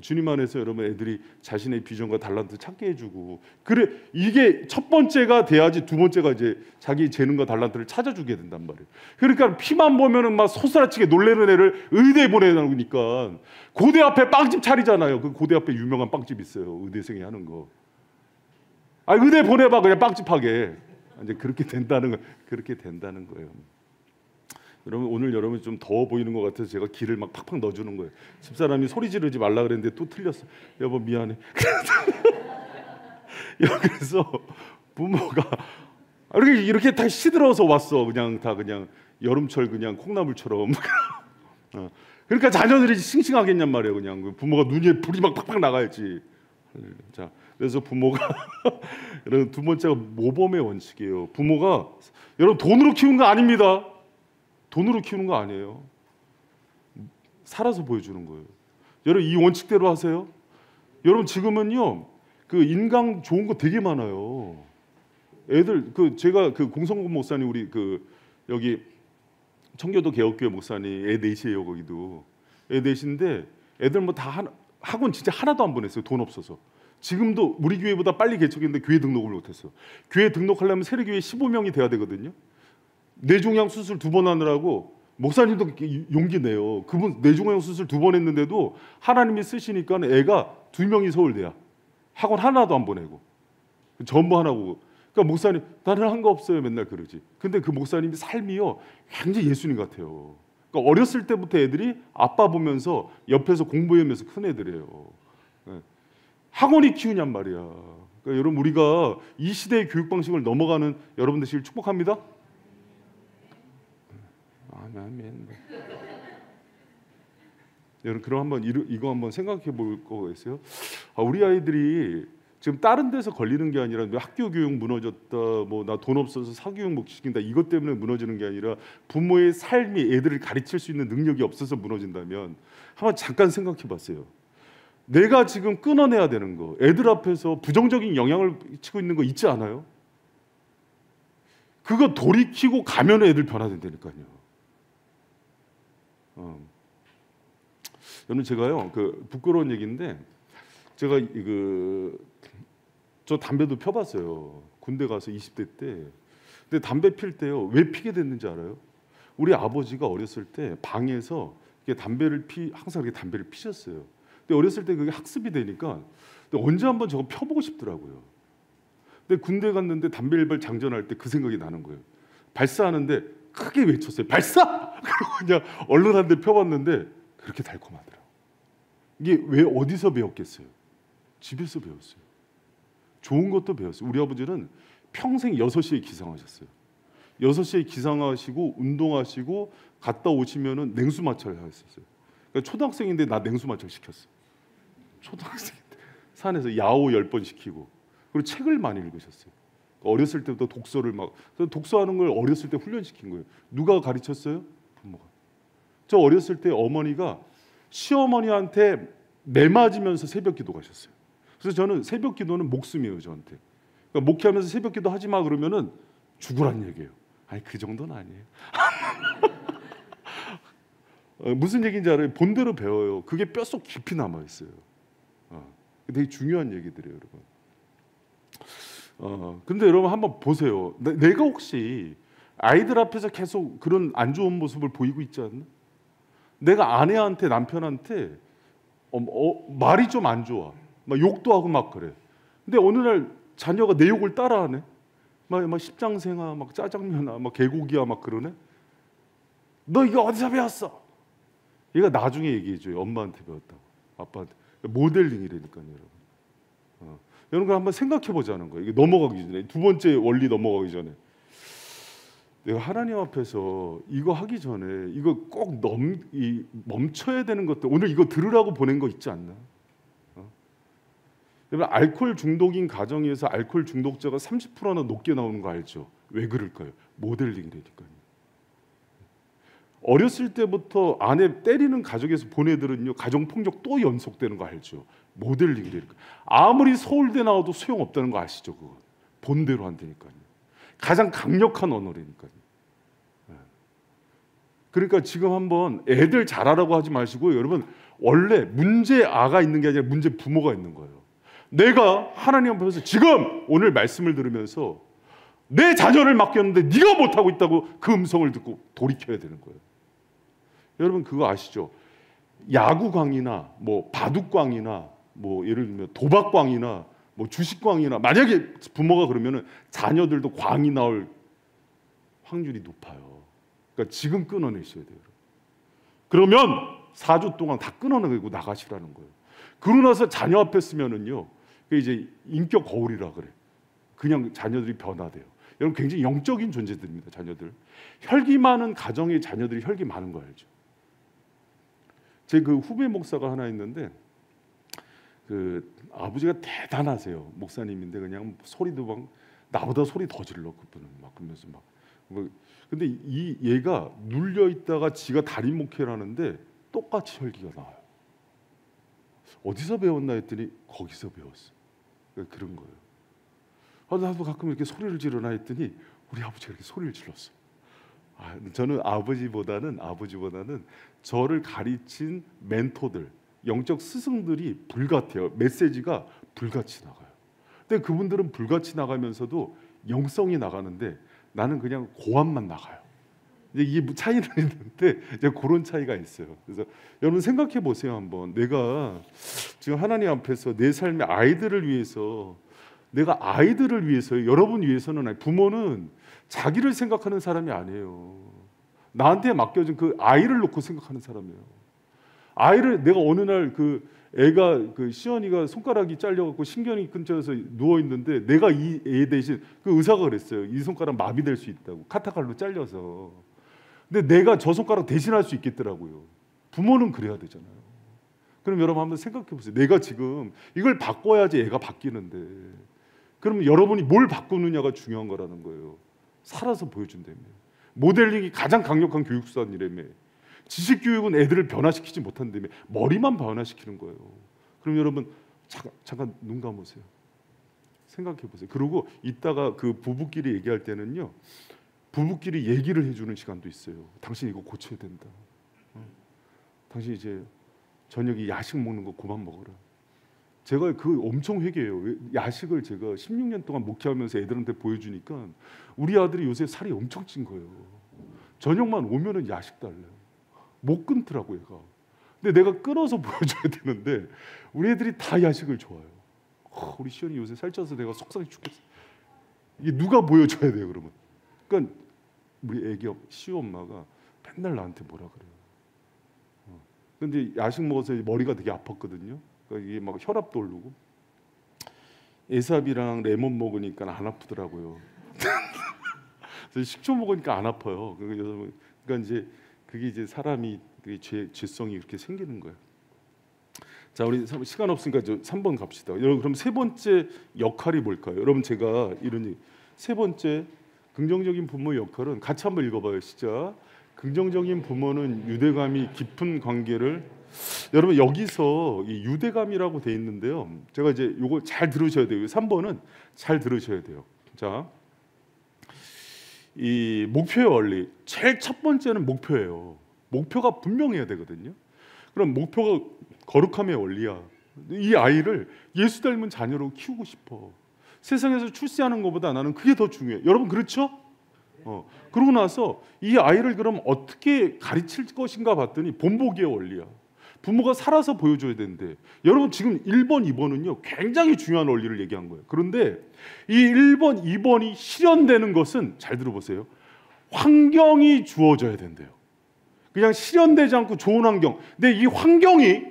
주님 안에서 여러분 애들이 자신의 비전과 달란트 찾게 해주고 그래 이게 첫 번째가 돼야지 두 번째가 이제 자기 재능과 달란트를 찾아주게 된단 말이에요. 그러니까 피만 보면은 막 소스라치게 놀래는 애를 의대에 보내놓으니까 고대 앞에 빵집 차리잖아요. 그 고대 앞에 유명한 빵집 있어요. 의대생이 하는 거. 의대 보내봐 그냥 빵집 하게. 이제 그렇게 된다는 거 그렇게 된다는 거예요. 여러분 오늘 여러분 좀 더워 보이는 것 같아서 제가 기를 막 팍팍 넣어주는 거예요. 집사람이 소리 지르지 말라 그랬는데 또 틀렸어. 여보 미안해. 그래서 부모가 이렇게 다 시들어서 왔어. 그냥 다 그냥 여름철 그냥 콩나물처럼. 그러니까 자녀들이 싱싱하겠냔 말이에요. 그냥 부모가 눈에 불이 막 팍팍 나가야지. 자 그래서 부모가 여러분 두 번째가 모범의 원칙이에요. 부모가 여러분 돈으로 키운 거 아닙니다. 돈으로 키우는 거 아니에요. 살아서 보여주는 거예요. 여러분 이 원칙대로 하세요. 여러분 지금은요 그 인강 좋은 거 되게 많아요. 애들 제가 공성군 목사님 우리 여기 청교도 개혁교회 목사님 애 넷이에요. 거기도 애 넷인데 애들 뭐 다 학원 진짜 하나도 안 보냈어요. 돈 없어서. 지금도 우리 교회보다 빨리 개척했는데 교회 등록을 못했어. 교회 등록하려면 세례교회 15명이 돼야 되거든요. 뇌종양 수술 2번 하느라고 목사님도 용기 내요. 그분 뇌종양 수술 2번 했는데도 하나님이 쓰시니까 애가 2명이 서울대야. 학원 하나도 안 보내고 전부 하나고. 그러니까 목사님 나는 한 거 없어요. 맨날 그러지. 근데 그 목사님이 삶이요 굉장히 예수님 같아요. 그러니까 어렸을 때부터 애들이 아빠 보면서 옆에서 공부하면서 큰 애들이에요. 학원이 키우냔 말이야. 그러니까 여러분 우리가 이 시대의 교육 방식을 넘어가는 여러분 되시길 축복합니다. 아멘. 여러분 그럼 한번 이거 한번 생각해 볼 거가 있어요. 우리 아이들이 지금 다른 데서 걸리는 게 아니라 학교 교육 무너졌다, 뭐 나 돈 없어서 사교육 못 시킨다 이것 때문에 무너지는 게 아니라 부모의 삶이 애들을 가르칠 수 있는 능력이 없어서 무너진다면 한번 잠깐 생각해 봤어요. 내가 지금 끊어내야 되는 거, 애들 앞에서 부정적인 영향을 미치고 있는 거 있지 않아요? 그거 돌이키고 가면 애들 변화된다니까요. 여러분 제가요 부끄러운 얘기인데 제가 저 담배도 펴봤어요. 군대 가서 20대 때. 근데 담배 필 때요 왜 피게 됐는지 알아요? 우리 아버지가 어렸을 때 방에서 항상 이렇게 담배를 피셨어요. 근데 어렸을 때 그게 학습이 되니까 언제 한번 저거 펴보고 싶더라고요. 근데 군대 갔는데 담배 일발 장전할 때 그 생각이 나는 거예요. 발사하는데 크게 외쳤어요. 발사! 그리고 그냥 얼른 한 대 펴봤는데 그렇게 달콤하더라고요. 이게 왜 어디서 배웠겠어요? 집에서 배웠어요. 좋은 것도 배웠어요. 우리 아버지는 평생 6시에 기상하셨어요. 6시에 기상하시고 운동하시고 갔다 오시면은 냉수 마찰을 하셨어요. 그러니까 초등학생인데 나 냉수 마찰 시켰어요. 초등학생인데 산에서 야호 10번 시키고 그리고 책을 많이 읽으셨어요. 어렸을 때부터 독서를 독서하는 걸 어렸을 때 훈련시킨 거예요. 누가 가르쳤어요? 부모가. 저 어렸을 때 어머니가 시어머니한테 매맞으면서 새벽기도 가셨어요. 그래서 저는 새벽기도는 목숨이에요 저한테. 그러니까 목회하면서 새벽기도 하지 마 그러면은 죽으란 얘기예요. 아니 그 정도는 아니에요. 무슨 얘기인지 알아요? 본대로 배워요. 그게 뼛속 깊이 남아 있어요. 되게 중요한 얘기들이에요, 여러분. 근데 여러분 한번 보세요. 내가 혹시 아이들 앞에서 계속 그런 안 좋은 모습을 보이고 있지 않나? 내가 아내한테 남편한테 말이 좀 안 좋아. 막 욕도 하고 막 그래. 근데 어느 날 자녀가 내 욕을 따라하네. 막 십장생아, 막 짜장면아, 막 개고기야, 막 그러네. 너 이거 어디서 배웠어? 얘가 나중에 얘기해줘요. 엄마한테 배웠다고, 아빠한테. 모델링이라니까요, 여러분. 여러분 한번 생각해 보자는 거예요. 이게 넘어가기 전에, 두 번째 원리 넘어가기 전에, 내가 하나님 앞에서 이거 하기 전에 이거 꼭 멈춰야 되는 것들, 오늘 이거 들으라고 보낸 거 있지 않나? 여러분, 알코올 중독인 가정에서 알코올 중독자가 30%나 높게 나오는 거 알죠? 왜 그럴까요? 모델링이라니까요. 어렸을 때부터 아내 때리는 가족에서 본 애들은요, 가정폭력 또 연속되는 거 알죠? 모델링이라니까. 아무리 서울대 나와도 소용없다는 거 아시죠? 그거 본대로 안 되니까요. 가장 강력한 언어라니까요. 그러니까 지금 한번 애들 잘하라고 하지 마시고, 여러분, 원래 문제 아가 있는 게 아니라 문제 부모가 있는 거예요. 내가 하나님 앞에서 지금 오늘 말씀을 들으면서 내 자녀를 맡겼는데 네가 못하고 있다고 그 음성을 듣고 돌이켜야 되는 거예요. 여러분 그거 아시죠? 야구광이나 뭐 바둑광이나 뭐 예를 들면 도박광이나 뭐 주식광이나, 만약에 부모가 그러면은 자녀들도 광이 나올 확률이 높아요. 그러니까 지금 끊어내셔야 돼요. 그러면 4주 동안 다 끊어내고 나가시라는 거예요. 그러고 나서 자녀 앞에 쓰면은요, 그게 이제 인격 거울이라 그래. 그냥 자녀들이 변화돼요. 여러분 굉장히 영적인 존재들입니다. 자녀들. 혈기 많은 가정의 자녀들이 혈기 많은 거 알죠? 제 그 후배 목사가 하나 있는데, 그 아버지가 대단하세요. 목사님인데 그냥 소리도 막 나보다 소리 더 질러, 그분은 막 그러면서 막. 근데 이 얘가 눌려 있다가 지가 담임 목회를 하는데 똑같이 혈기가 나와요. 어디서 배웠나 했더니 거기서 배웠어. 그러니까 그런 거예요. 나도 가끔 이렇게 소리를 지르나 했더니 우리 아버지가 이렇게 소리를 질렀어. 저는 아버지보다는 저를 가르친 멘토들, 영적 스승들이 불같아요. 메시지가 불같이 나가요. 근데 그분들은 불같이 나가면서도 영성이 나가는데 나는 그냥 고함만 나가요. 이게 차이는 있는데 이제 그런 차이가 있어요. 그래서 여러분 생각해 보세요. 한번 내가 지금 하나님 앞에서 내 삶의 아이들을 위해서, 내가 아이들을 위해서요, 여러분 위해서는 아니, 부모는 자기를 생각하는 사람이 아니에요. 나한테 맡겨진 그 아이를 놓고 생각하는 사람이에요. 아이를, 내가 어느 날 그 애가, 그 시연이가 손가락이 잘려갖고 신경이 근처에서 누워 있는데 내가 이 애 대신, 그 의사가 그랬어요. 이 손가락 마비될 수 있다고, 카타칼로 잘려서. 근데 내가 저 손가락 대신할 수 있겠더라고요. 부모는 그래야 되잖아요. 그럼 여러분 한번 생각해 보세요. 내가 지금 이걸 바꿔야지 애가 바뀌는데, 그러면 여러분이 뭘 바꾸느냐가 중요한 거라는 거예요. 살아서 보여준다며. 모델링이 가장 강력한 교육수단이라며. 지식교육은 애들을 변화시키지 못한다며. 머리만 변화시키는 거예요. 그럼 여러분 잠깐 눈 감으세요. 생각해 보세요. 그리고 이따가 그 부부끼리 얘기할 때는요, 부부끼리 얘기를 해주는 시간도 있어요. 당신 이거 고쳐야 된다. 당신 이제 저녁에 야식 먹는 거 그만 먹어라. 제가 그 엄청 회개해요. 야식을 제가 16년 동안 목회하면서 애들한테 보여주니까 우리 아들이 요새 살이 엄청 찐 거예요. 저녁만 오면은 야식 달래요. 못 끊더라고 얘가. 근데 내가 끊어서 보여줘야 되는데 우리 애들이 다 야식을 좋아해요. 우리 시연이 요새 살쪄서 내가 속상해 죽겠어. 이게 누가 보여줘야 돼요, 그러면? 그러니까 우리 애기 시엄마가 맨날 나한테 뭐라 그래요. 근데 야식 먹어서 머리가 되게 아팠거든요. 그러니까 이게 막 혈압도 오르고. 에삽이랑 레몬 먹으니까 안 아프더라고요. 그래서 식초 먹으니까 안 아파요. 그러니까 이제 그게 이제 사람이 죄성이 이렇게 생기는 거예요. 자, 우리 시간 없으니까 3번 갑시다. 여러분, 그럼 세 번째 역할이 뭘까요? 여러분, 제가 이런 세 번째 긍정적인 부모의 역할은 같이 한번 읽어봐요. 시작. 긍정적인 부모는 유대감이 깊은 관계를, 여러분 여기서 이 유대감이라고 돼 있는데요. 제가 이제 요거 잘 들으셔야 돼요. 3번은 잘 들으셔야 돼요. 자, 이 목표의 원리, 제일 첫 번째는 목표예요. 목표가 분명해야 되거든요. 그럼 목표가 거룩함의 원리야. 이 아이를 예수 닮은 자녀로 키우고 싶어. 세상에서 출세하는 것보다 나는 그게 더 중요해. 여러분 그렇죠? 그러고 나서 이 아이를 그럼 어떻게 가르칠 것인가 봤더니 본보기의 원리야. 부모가 살아서 보여줘야 되는데, 여러분 지금 1번, 2번은요 굉장히 중요한 원리를 얘기한 거예요. 그런데 이 1번, 2번이 실현되는 것은, 잘 들어보세요, 환경이 주어져야 된대요. 그냥 실현되지 않고 좋은 환경. 근데 이 환경이,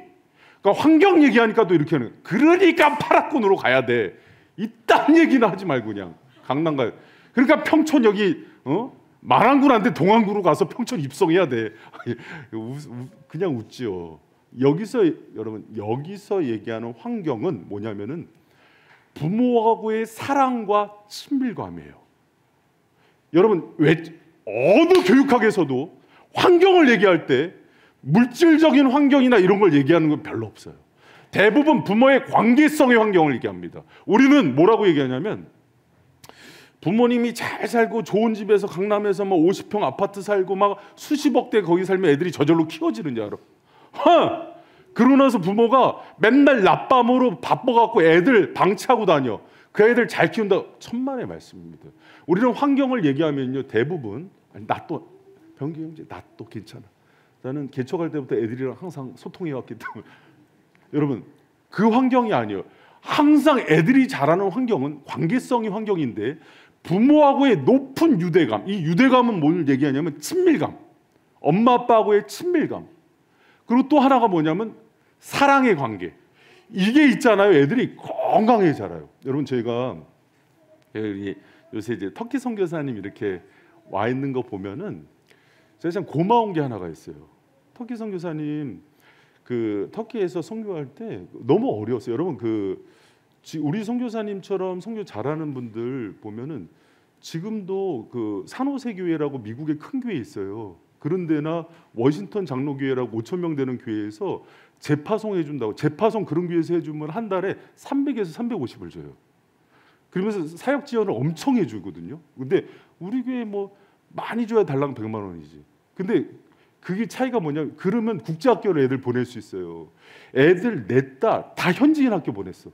그러니까 환경 얘기하니까 또 이렇게 하는, 그러니까 파라군으로 가야 돼, 이딴 얘기는 하지 말고 그냥 강남 가요. 그러니까 평촌 여기 마랑구한테 동안구로 가서 평촌 입성해야 돼. 그냥 웃지요. 여러분 여기서 얘기하는 환경은 뭐냐면은 부모하고의 사랑과 친밀감이에요. 여러분 왜 어느 교육학에서도 환경을 얘기할 때 물질적인 환경이나 이런 걸 얘기하는 건 별로 없어요. 대부분 부모의 관계성의 환경을 얘기합니다. 우리는 뭐라고 얘기하냐면, 부모님이 잘 살고 좋은 집에서 강남에서 뭐 50평 아파트 살고 막 수십억대 거기 살면 애들이 저절로 키워지는 줄 알아. 그러고 나서 부모가 맨날 낮밤으로 바빠갖고 애들 방치하고 다녀. 그 애들 잘 키운다. 천만의 말씀입니다. 우리는 환경을 얘기하면요 대부분, 나 또 병기 형제 나 또 괜찮아, 나는 개척할 때부터 애들이랑 항상 소통해왔기 때문에. 여러분 그 환경이 아니에요. 항상 애들이 자라는 환경은 관계성의 환경인데, 부모하고의 높은 유대감, 이 유대감은 뭘 얘기하냐면 친밀감, 엄마 아빠하고의 친밀감, 그리고 또 하나가 뭐냐면 사랑의 관계. 이게 있잖아요. 애들이 건강하게 자라요. 여러분 저희가 요새 이제 터키 선교사님 이렇게 와 있는 거 보면은 제가 참 고마운 게 하나가 있어요. 터키 선교사님 그 터키에서 선교할 때 너무 어려웠어요. 여러분 우리 선교사님처럼 선교 잘하는 분들 보면은 지금도 그 산호세 교회라고 미국의 큰 교회 있어요. 그런 데나 워싱턴 장로교회라고 5천 명 되는 교회에서 재파송 해준다고, 재파송 그런 교회에서 해주면 한 달에 300에서 350을 줘요. 그러면서 사역 지원을 엄청 해주거든요. 근데 우리 교회 뭐 많이 줘야 달랑 100만 원이지. 근데 그게 차이가 뭐냐면, 그러면 국제학교로 애들 보낼 수 있어요. 애들 냈다 다 현지인 학교 보냈어.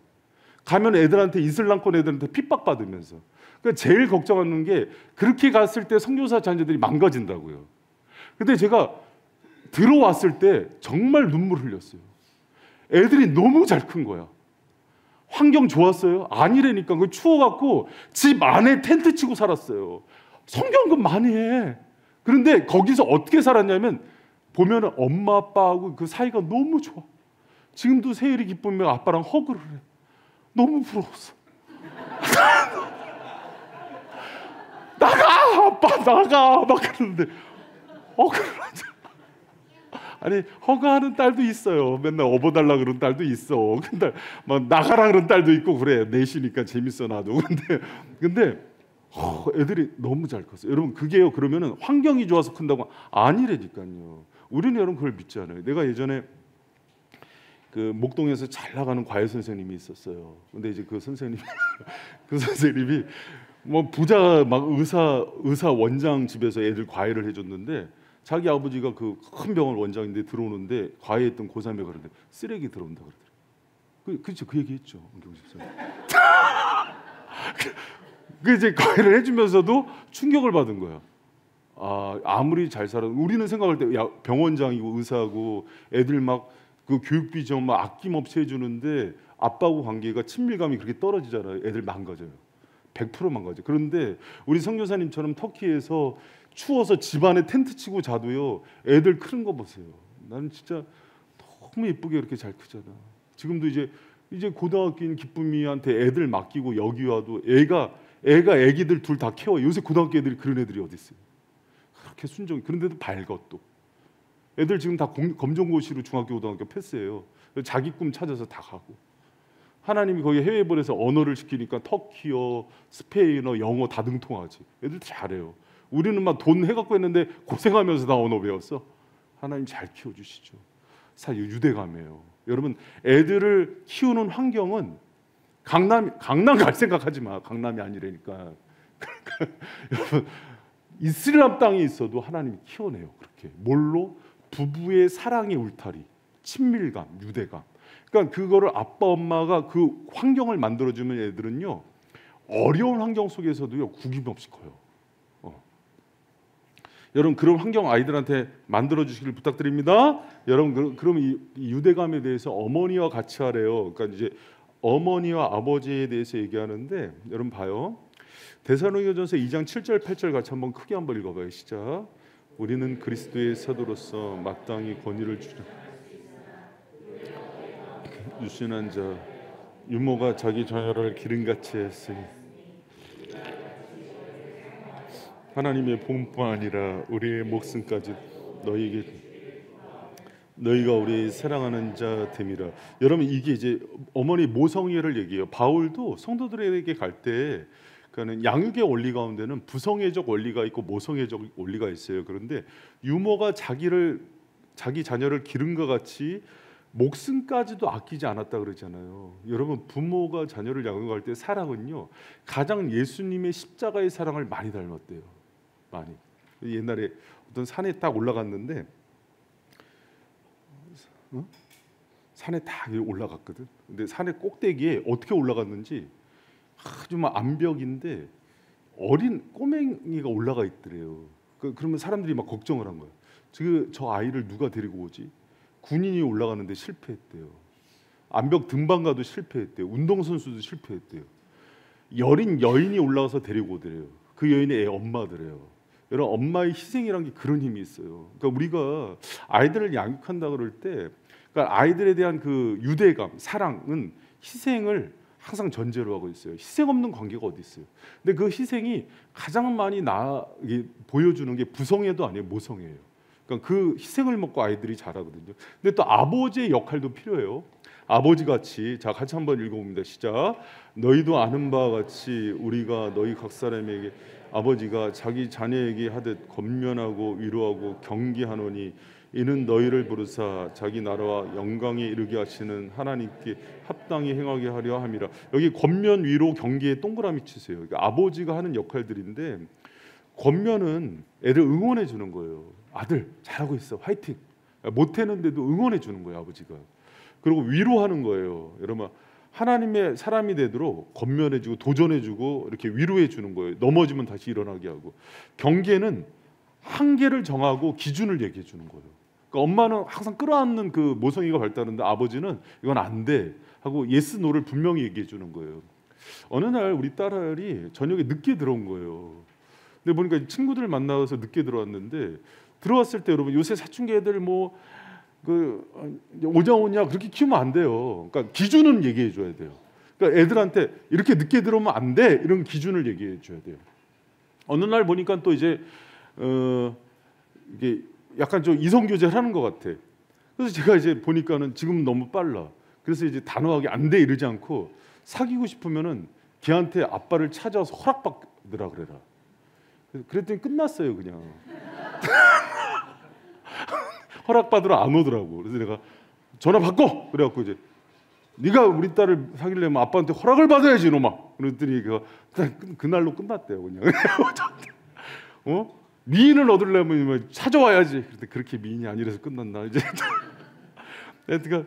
가면 애들한테, 이슬람권 애들한테 핍박받으면서. 그러니까 제일 걱정하는 게, 그렇게 갔을 때 선교사 자녀들이 망가진다고요. 근데 제가 들어왔을 때 정말 눈물 흘렸어요. 애들이 너무 잘 큰 거야. 환경 좋았어요? 아니라니까. 그 추워갖고 집 안에 텐트 치고 살았어요. 성경금 많이 해. 그런데 거기서 어떻게 살았냐면, 보면은 엄마 아빠하고 그 사이가 너무 좋아. 지금도 생일이 기쁘면 아빠랑 허그를 해. 너무 부러웠어. 나가 아빠 나가 막 그러는데 그러지. 아니 허가하는 딸도 있어요. 맨날 업어달라 그런 딸도 있어. 근데 막 나가라 그런 딸도 있고 그래. 넷이니까 재밌어 나도. 근데 애들이 너무 잘 컸어요. 여러분 그게요, 그러면은 환경이 좋아서 큰다고 아니라니까요. 우리는 여러분 그걸 믿지 않아요. 내가 예전에 그 목동에서 잘 나가는 과외 선생님이 있었어요. 근데 이제 그 선생님이 뭐 부자 막 의사 원장 집에서 애들 과외를 해줬는데, 자기 아버지가 그 큰 병원 원장인데 들어오는데 과외했던 고3에 그러는데 쓰레기 들어온다 그러더라고요. 그렇죠, 그 얘기했죠, 은경 집사님. 그 이제 과외를 해주면서도 충격을 받은 거야. 아무리 잘 살아, 우리는 생각할 때 야 병원장이고 의사고 애들 막 그 교육비 좀 막 아낌없이 해주는데, 아빠하고 관계가 친밀감이 그렇게 떨어지잖아요. 애들 망가져요. 100% 망가져. 그런데 우리 선교사님처럼 터키에서 추워서 집안에 텐트 치고 자도요, 애들 크는 거 보세요. 나는 진짜 너무 예쁘게 이렇게 잘 크잖아. 지금도 이제 고등학교인 기쁨이한테 애들 맡기고 여기 와도 애가 애기들 둘 다 키워. 요새 고등학교 애들이 그런 애들이 어디 있어요? 그렇게 순종이. 그런데도 밝아 또. 애들 지금 다 검정고시로 중학교 고등학교 패스해요. 자기 꿈 찾아서 다 가고. 하나님이 거기 해외 보내서 언어를 시키니까 터키어, 스페인어, 영어 다 능통하지. 애들 잘해요. 우리는 막 돈 해갖고 했는데 고생하면서 다 언어 배웠어. 하나님 잘 키워주시죠. 사실 유대감이에요. 여러분 애들을 키우는 환경은 강남 갈 생각하지 마. 강남이 아니라니까. 여러분 이슬람 땅에 있어도 하나님이 키워내요. 그렇게 뭘로? 부부의 사랑의 울타리, 친밀감, 유대감. 그러니까 그거를 아빠 엄마가 그 환경을 만들어주면 애들은요 어려운 환경 속에서도요 구김없이 커요. 여러분 그런 환경 아이들한테 만들어 주시길 부탁드립니다. 여러분 그럼 이 유대감에 대해서 어머니와 같이 하래요. 그러니까 이제 어머니와 아버지에 대해서 얘기하는데 여러분 봐요. 데살로니가전서 2장 7절 8절 같이 한번 크게 한번 읽어봐요. 시작. 우리는 그리스도의 사도로서 마땅히 권위를 주려 유순한 자 유모가 자기 자녀를 기름같이 했으니 하나님의 복음뿐 아니라 우리의 목숨까지 너희가 우리 사랑하는 자 됨이라. 여러분 이게 이제 어머니 모성애를 얘기해요. 바울도 성도들에게 갈 때 그러니까 양육의 원리 가운데는 부성애적 원리가 있고 모성애적 원리가 있어요. 그런데 유모가 자기 자녀를 기름과 같이 목숨까지도 아끼지 않았다 그러잖아요. 여러분 부모가 자녀를 양육할 때 사랑은요 가장 예수님의 십자가의 사랑을 많이 닮았대요. 많이. 옛날에 어떤 산에 딱 올라갔는데 산에 딱 올라갔거든. 근데 산의 꼭대기에 어떻게 올라갔는지 아주 막 암벽인데 어린 꼬맹이가 올라가 있더래요. 그러면 사람들이 막 걱정을 한 거예요. 저 아이를 누가 데리고 오지? 군인이 올라가는데 실패했대요. 암벽 등반가도 실패했대요. 운동선수도 실패했대요. 여린 여인이 올라가서 데리고 오더래요. 그 여인의 애 엄마더래요. 여러분 엄마의 희생이란 게 그런 힘이 있어요. 그러니까 우리가 아이들을 양육한다 그럴 때 그러니까 아이들에 대한 그 유대감, 사랑은 희생을 항상 전제로 하고 있어요. 희생 없는 관계가 어디 있어요? 근데 그 희생이 가장 많이 보여주는 게 부성애도 아니에요, 모성애예요. 그러니까 그 희생을 먹고 아이들이 자라거든요. 근데 또 아버지의 역할도 필요해요. 아버지 같이 자 같이 한번 읽어봅니다. 시작. 너희도 아는 바와 같이 우리가 너희 각 사람에게 아버지가 자기 자녀에게 하듯 권면하고 위로하고 경계하노니 이는 너희를 부르사 자기 나라와 영광에 이르게 하시는 하나님께 합당히 행하게 하려 함이라. 여기 권면 위로 경계에 동그라미 치세요. 그러니까 아버지가 하는 역할들인데 권면은 애를 응원해 주는 거예요. 아들 잘하고 있어 화이팅. 못했는데도 응원해 주는 거예요 아버지가. 그리고 위로하는 거예요. 여러분 하나님의 사람이 되도록 권면해주고 도전해주고 이렇게 위로해주는 거예요. 넘어지면 다시 일어나게 하고. 경계는 한계를 정하고 기준을 얘기해주는 거예요. 그러니까 엄마는 항상 끌어안는 그 모성애가 발달하는데 아버지는 이건 안 돼 하고 예스 노를 분명히 얘기해주는 거예요. 어느 날 우리 딸이 저녁에 늦게 들어온 거예요. 근데 보니까 친구들 만나서 늦게 들어왔는데 들어왔을 때 여러분 요새 사춘기 애들 오냐 그렇게 키우면 안 돼요. 그러니까 기준은 얘기해 줘야 돼요. 그러니까 애들한테 이렇게 늦게 들어오면 안 돼 이런 기준을 얘기해 줘야 돼요. 어느 날 보니까 또 이제 이게 약간 좀 이성 교제를 하는 것 같아. 그래서 제가 이제 보니까는 지금 너무 빨라. 그래서 이제 단호하게 안 돼 이러지 않고 사귀고 싶으면은 걔한테 아빠를 찾아서 허락받으라 그래라. 그랬더니 끝났어요 그냥. 허락받으러 안 오더라고. 그래서 내가 전화 바꿔. 그래갖고 이제 네가 우리 딸을 사귀려면 아빠한테 허락을 받아야지 이놈아. 그랬더니 그날로 끝났대요 그냥. 미인을 얻으려면 찾아와야지. 그렇게 미인이 아니라서 끝났나 이제. 그러니까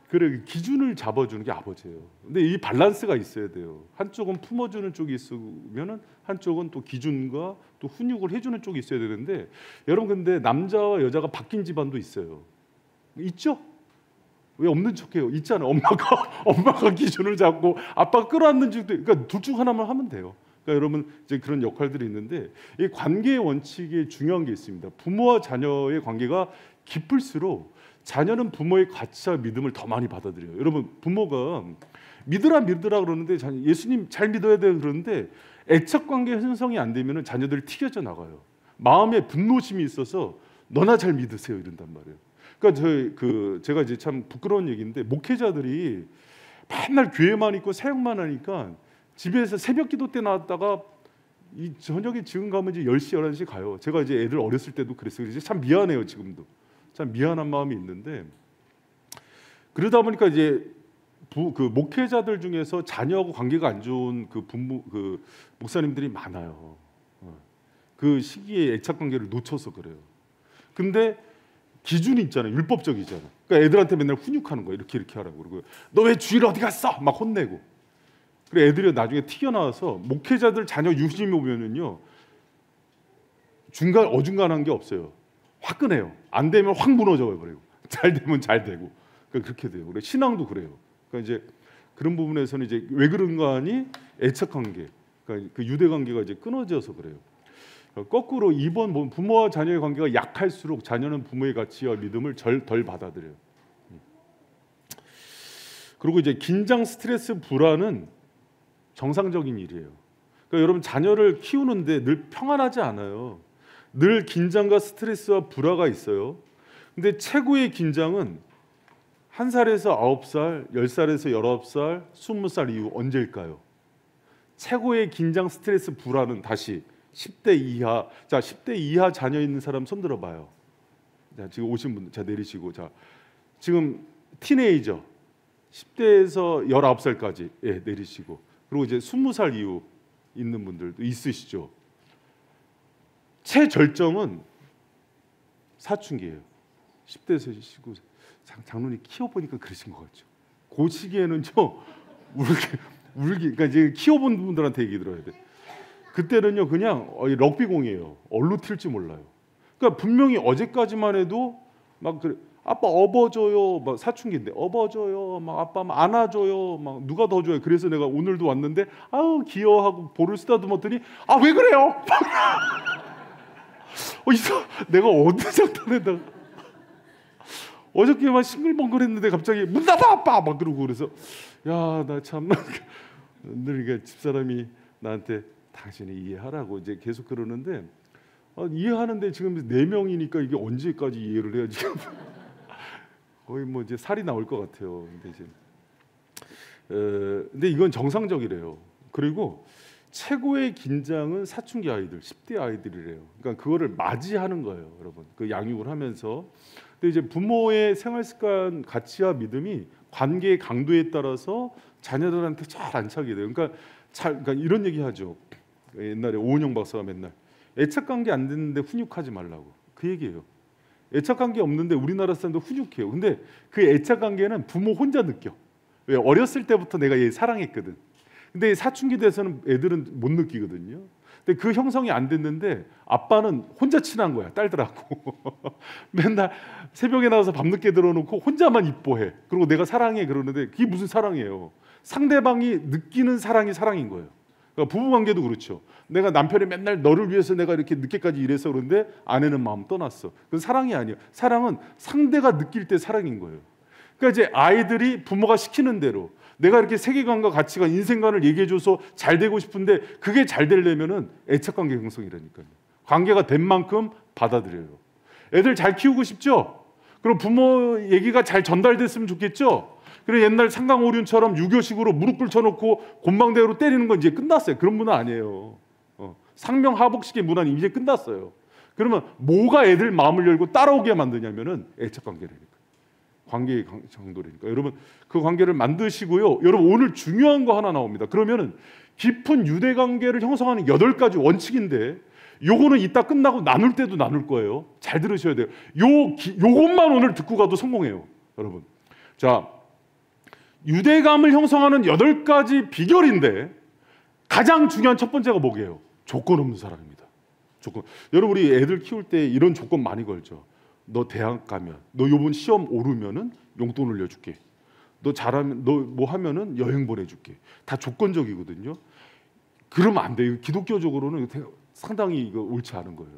그래 기준을 잡아주는 게 아버지예요. 근데 이 밸런스가 있어야 돼요. 한쪽은 품어주는 쪽이 있으면은 한쪽은 또 기준과 또 훈육을 해주는 쪽이 있어야 되는데 여러분 근데 남자와 여자가 바뀐 집안도 있어요. 있죠? 왜 없는 척해요? 있잖아요. 엄마가 기준을 잡고 아빠가 끌어안는 집도 그러니까 둘 중 하나만 하면 돼요. 그러니까 여러분 이제 그런 역할들이 있는데 이 관계의 원칙에 중요한 게 있습니다. 부모와 자녀의 관계가 깊을수록 자녀는 부모의 가치와 믿음을 더 많이 받아들여요. 여러분 부모가 믿으라 그러는데 예수님 잘 믿어야 돼 그러는데 애착관계 형성이 안 되면 자녀들이 튀겨져 나가요. 마음에 분노심이 있어서 너나 잘 믿으세요 이런단 말이에요. 그러니까 제가 이제 참 부끄러운 얘기인데 목회자들이 맨날 교회만 있고 사역만 하니까 집에서 새벽기도 때 나왔다가 이 저녁에 지금 가면 이제 10시 11시 가요. 제가 이제 애들 어렸을 때도 그랬어요. 이제 참 미안해요 지금도. 참 미안한 마음이 있는데 그러다 보니까 이제 그 목회자들 중에서 자녀하고 관계가 안 좋은 그 목사님들이 많아요. 그 시기에 애착 관계를 놓쳐서 그래요. 근데 기준이 있잖아요. 율법적이잖아요. 그러니까 애들한테 맨날 훈육하는 거예요. 이렇게 하라고 그러고 너 왜 주일 어디 갔어? 막 혼내고. 그래 애들이 나중에 튀겨나와서 목회자들 자녀 유심히 보면은요. 중간 어중간한 게 없어요. 화끈해요. 안 되면 확 무너져 버리고 잘 되면 잘 되고 그렇게 돼요. 그래 신앙도 그래요. 그러니까 이제 그런 부분에서는 이제 왜 그런가 하니 애착 관계, 그러니까 그 유대 관계가 이제 끊어져서 그래요. 거꾸로 2번 부모와 자녀의 관계가 약할수록 자녀는 부모의 가치와 믿음을 덜 받아들여요. 그리고 이제 긴장, 스트레스, 불안은 정상적인 일이에요. 그러니까 여러분 자녀를 키우는데 늘 평안하지 않아요. 늘 긴장과 스트레스와 불화가 있어요. 근데 최고의 긴장은 1살에서 9살, 10살에서 19살, 20살 이후 언제일까요? 최고의 긴장, 스트레스, 불안은 다시 10대 이하. 자, 10대 이하 자녀 있는 사람 손 들어봐요. 자, 지금 오신 분들, 자 내리시고, 자 지금 티네이저 10대에서 19살까지 내리시고, 그리고 이제 20살 이후 있는 분들도 있으시죠. 최절정은 사춘기예요. 10대에서 19세. 장로님 키워보니까 그러신 것 같죠. 그 시기에는요 울기 그러니까 이제 키워본 분들한테 얘기 들어야 돼. 그때는요 그냥 럭비공이에요. 얼로 튈지 몰라요. 그러니까 분명히 어제까지만 해도 막 그래, 아빠 업어줘요, 막 사춘기인데 업어줘요, 막 아빠 막 안아줘요, 막 누가 더 줘요. 그래서 내가 오늘도 왔는데 아우 귀여워하고 볼을 쓰다듬었더니 아 왜 그래요? 내가 어느 장난에다가 어저께만 싱글벙글했는데 갑자기 문 닫아 아빠 막 그러고, 그래서 야 나 참 늘 이게 집사람이 나한테 당신이 이해하라고 이제 계속 그러는데 이해하는데 지금 4명이니까 이게 언제까지 이해를 해야지. 거의 뭐 이제 살이 나올 것 같아요. 근데 이건 정상적이래요. 그리고 최고의 긴장은 사춘기 아이들, 10대 아이들이래요. 그러니까 그거를 맞이하는 거예요, 여러분. 그 양육을 하면서. 근데 이제 부모의 생활 습관, 가치와 믿음이 관계의 강도에 따라서 자녀들한테 잘 안착이 돼요. 그러니까 이런 얘기하죠. 옛날에 오은영 박사가 맨날 애착 관계 안 됐는데 훈육하지 말라고 그 얘기예요. 애착 관계 없는데 우리나라 사람들 훈육해요. 근데 그 애착 관계는 부모 혼자 느껴. 왜? 어렸을 때부터 내가 얘 사랑했거든. 근데 사춘기 돼서는 애들은 못 느끼거든요. 근데 그 형성이 안 됐는데 아빠는 혼자 친한 거야, 딸들하고. 맨날 새벽에 나와서 밤늦게 들어놓고 혼자만 이뻐해. 그리고 내가 사랑해 그러는데 그게 무슨 사랑이에요? 상대방이 느끼는 사랑이 사랑인 거예요. 그러니까 부부관계도 그렇죠. 내가 남편이 맨날 너를 위해서 내가 이렇게 늦게까지 일해서 그런데 아내는 마음 떠났어. 그건 사랑이 아니에요. 사랑은 상대가 느낄 때 사랑인 거예요. 그러니까 이제 아이들이 부모가 시키는 대로 내가 이렇게 세계관과 가치관, 인생관을 얘기해줘서 잘 되고 싶은데 그게 잘 되려면은 애착관계 형성이라니까요. 관계가 된 만큼 받아들여요. 애들 잘 키우고 싶죠? 그럼 부모 얘기가 잘 전달됐으면 좋겠죠? 그래 옛날 상강오륜처럼 유교식으로 무릎 꿇혀놓고 곤방대로 때리는 건 이제 끝났어요. 그런 문화 아니에요. 상명하복식의 문화는 이제 끝났어요. 그러면 뭐가 애들 마음을 열고 따라오게 만드냐면은 애착관계라니까. 관계의 정도라니까. 여러분 그 관계를 만드시고요. 여러분 오늘 중요한 거 하나 나옵니다. 그러면은 깊은 유대 관계를 형성하는 8가지 원칙인데 요거는 이따 끝나고 나눌 때도 나눌 거예요. 잘 들으셔야 돼요. 요것만 오늘 듣고 가도 성공해요. 여러분. 자, 유대감을 형성하는 8가지 비결인데 가장 중요한 첫 번째가 뭐게요? 조건 없는 사랑입니다. 조건. 여러분 우리 애들 키울 때 이런 조건 많이 걸죠. 너 대학 가면, 너 요번 시험 오르면은 용돈 올려줄게. 너 잘하면, 너 뭐 하면은 여행 보내줄게. 다 조건적이거든요. 그러면 안 돼요. 기독교적으로는 상당히 이거 옳지 않은 거예요.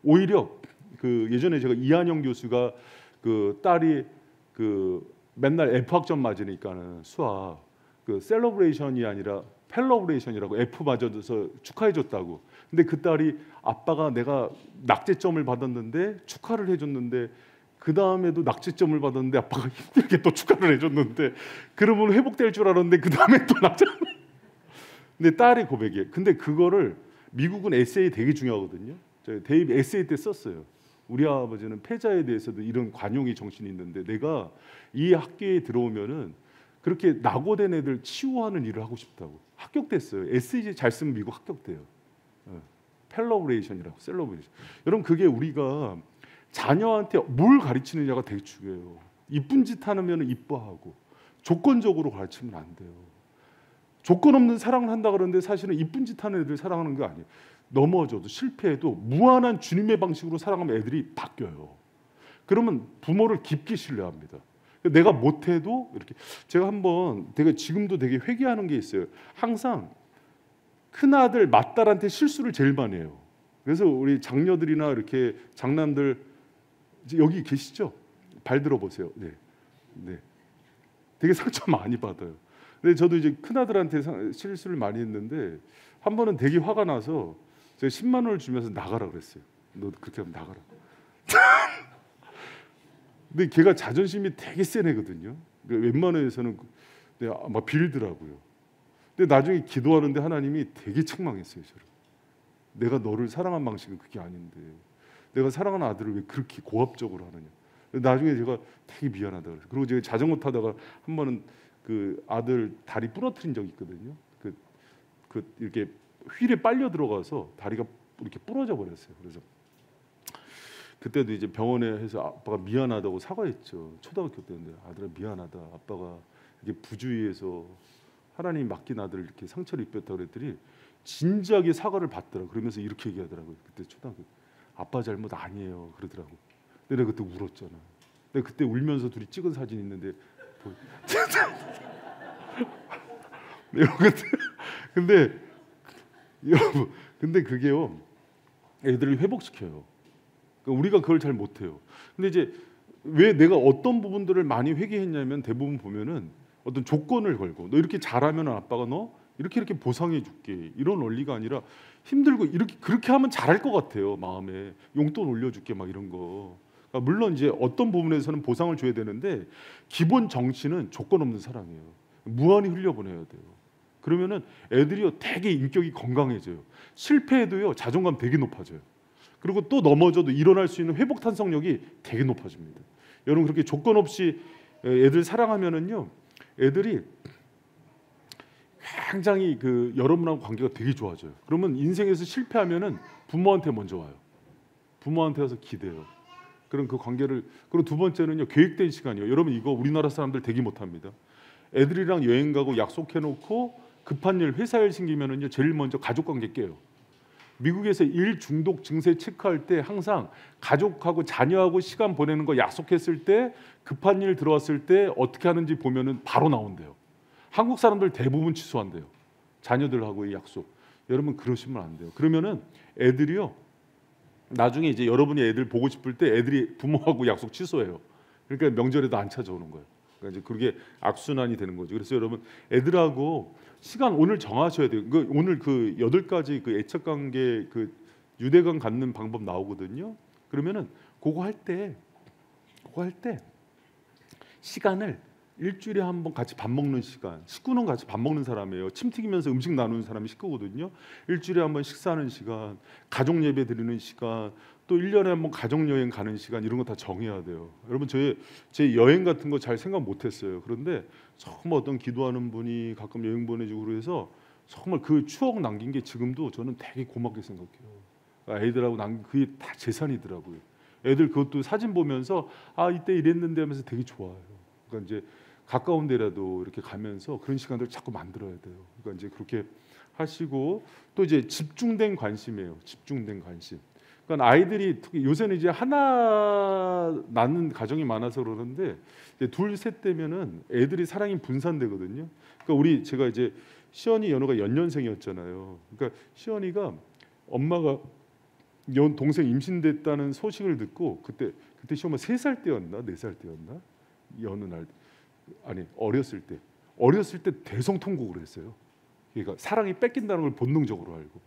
오히려 그 예전에 제가 이한영 교수가 그 딸이 그 맨날 F학점 맞으니까는 수학 그 셀러브레이션이 아니라 펠러브레이션이라고 F 맞아서 축하해줬다고. 근데 그 딸이 아빠가 내가 낙제점을 받았는데 축하를 해줬는데 그 다음에도 낙제점을 받았는데 아빠가 힘들게 또 축하를 해줬는데 그러면 회복될 줄 알았는데 그 다음에 또 낙제. 근데 딸의 고백이에요. 근데 그거를 미국은 에세이 되게 중요하거든요. 저희 대입 에세이 때 썼어요. 우리 아버지는 패자에 대해서도 이런 관용의 정신이 있는데 내가 이 학교에 들어오면은 그렇게 낙오된 애들 치유하는 일을 하고 싶다고. 합격됐어요. 에세이 잘 쓰면 미국 합격돼요. 펠러브레이션이라고, 셀러브레이션. 여러분 그게 우리가 자녀한테 뭘 가르치느냐가 되게 중요해요. 이쁜 짓 하면 이뻐하고 조건적으로 가르치면 안 돼요. 조건 없는 사랑을 한다 그러는데 사실은 이쁜 짓 하는 애들 사랑하는 게 아니에요. 넘어져도 실패해도 무한한 주님의 방식으로 살아가면 애들이 바뀌어요. 그러면 부모를 깊게 신뢰합니다. 내가 못해도 이렇게 제가 한번 되게 지금도 되게 회개하는 게 있어요. 항상 큰 아들 맏딸한테 실수를 제일 많이 해요. 그래서 우리 장녀들이나 이렇게 장남들 여기 계시죠? 발 들어보세요. 네, 네. 되게 상처 많이 받아요. 근데 저도 이제 큰 아들한테 실수를 많이 했는데 한 번은 되게 화가 나서 제가 10만 원을 주면서 나가라 그랬어요. 너 그렇게 하면 나가라. 근데 걔가 자존심이 되게 센 애거든요. 웬만해서는 막 빌더라고요. 근데 나중에 기도하는데 하나님이 되게 책망했어요. 저를. 내가 너를 사랑한 방식은 그게 아닌데 내가 사랑하는 아들을 왜 그렇게 고압적으로 하느냐. 나중에 제가 되게 미안하다 그래서 그리고 제가 자전거 타다가 한 번은 그 아들 다리 부러뜨린 적이 있거든요. 그 이렇게 휠에 빨려 들어가서 다리가 이렇게 부러져 버렸어요. 그래서 그때도 이제 병원에 해서 아빠가 미안하다고 사과했죠. 초등학교 때인데 아들아 미안하다. 아빠가 이렇게 부주의해서 하나님 맡긴 아들을 이렇게 상처를 입혔다 그랬더니 진지하게 사과를 받더라. 그러면서 이렇게 얘기하더라고요. 그때 초등학교 아빠 잘못 아니에요. 그러더라고. 근데 내가 그때 울었잖아. 내가 그때 울면서 둘이 찍은 사진 있는데 근데 여러분 근데 그게요 애들을 회복시켜요. 그러니까 우리가 그걸 잘 못해요. 근데 이제 왜 내가 어떤 부분들을 많이 회개했냐면 대부분 보면은 어떤 조건을 걸고 너 이렇게 잘하면 아빠가 너 이렇게 보상해 줄게 이런 원리가 아니라 힘들고 이렇게 그렇게 하면 잘할 것 같아요. 마음에 용돈 올려줄게 막 이런 거. 그러니까 물론 이제 어떤 부분에서는 보상을 줘야 되는데 기본 정신은 조건 없는 사랑이에요. 무한히 흘려보내야 돼요. 그러면은 애들이요 되게 인격이 건강해져요. 실패해도요 자존감 되게 높아져요. 그리고 또 넘어져도 일어날 수 있는 회복 탄성력이 되게 높아집니다. 여러분 그렇게 조건 없이 애들 사랑하면은요 애들이 굉장히 그 여러분하고 관계가 되게 좋아져요. 그러면 인생에서 실패하면은 부모한테 먼저 와요. 부모한테 와서 기대요. 그럼 그 관계를 그리고 두 번째는요 계획된 시간이요. 여러분 이거 우리나라 사람들 되게 못합니다. 애들이랑 여행 가고 약속해놓고 급한 일 회사 일 생기면은요 제일 먼저 가족 관계 깨요. 미국에서 일 중독 증세 체크할 때 항상 가족하고 자녀하고 시간 보내는 거 약속했을 때 급한 일 들어왔을 때 어떻게 하는지 보면은 바로 나온대요. 한국 사람들 대부분 취소한대요. 자녀들하고의 약속. 여러분 그러시면 안 돼요. 그러면은 애들이요 나중에 이제 여러분이 애들 보고 싶을 때 애들이 부모하고 약속 취소해요. 그러니까 명절에도 안 찾아오는 거예요. 그러니까 이제 그게 악순환이 되는 거죠. 그래서 여러분 애들하고 시간 오늘 정하셔야 돼요. 오늘 그 8가지 그 애착 관계 그 유대감 갖는 방법 나오거든요. 그러면은 그거 할 때 시간을 일주일에 한 번 같이 밥 먹는 시간. 식구는 같이 밥 먹는 사람이에요. 침 튀기면서 음식 나누는 사람이 식구거든요. 일주일에 한 번 식사하는 시간, 가족 예배 드리는 시간, 또 1년에 한 번 가족 여행 가는 시간 이런 거 다 정해야 돼요. 여러분 제 여행 같은 거 잘 생각 못 했어요. 그런데 정말 어떤 기도하는 분이 가끔 여행 보내주고 그래서 정말 그 추억 남긴 게 지금도 저는 되게 고맙게 생각해요. 애들하고 남긴 그게 다 재산이더라고요. 애들 그것도 사진 보면서 아 이때 이랬는데 하면서 되게 좋아해요. 그러니까 이제 가까운 데라도 이렇게 가면서 그런 시간들을 자꾸 만들어야 돼요. 그러니까 이제 그렇게 하시고 또 이제 집중된 관심이에요. 집중된 관심. 그러니까 아이들이 특히 요새는 이제 하나 낳는 가정이 많아서 그러는데 이제 둘, 셋 되면은 애들이 사랑이 분산되거든요. 그러니까 제가 이제 시연이 연호가 연년생이었잖아요. 그러니까 시연이가 엄마가 동생 임신됐다는 소식을 듣고 그때 시연이가 3살 때였나 4살 때였나 여느 날 아니 어렸을 때 대성통곡을 했어요. 그러니까 사랑이 뺏긴다는 걸 본능적으로 알고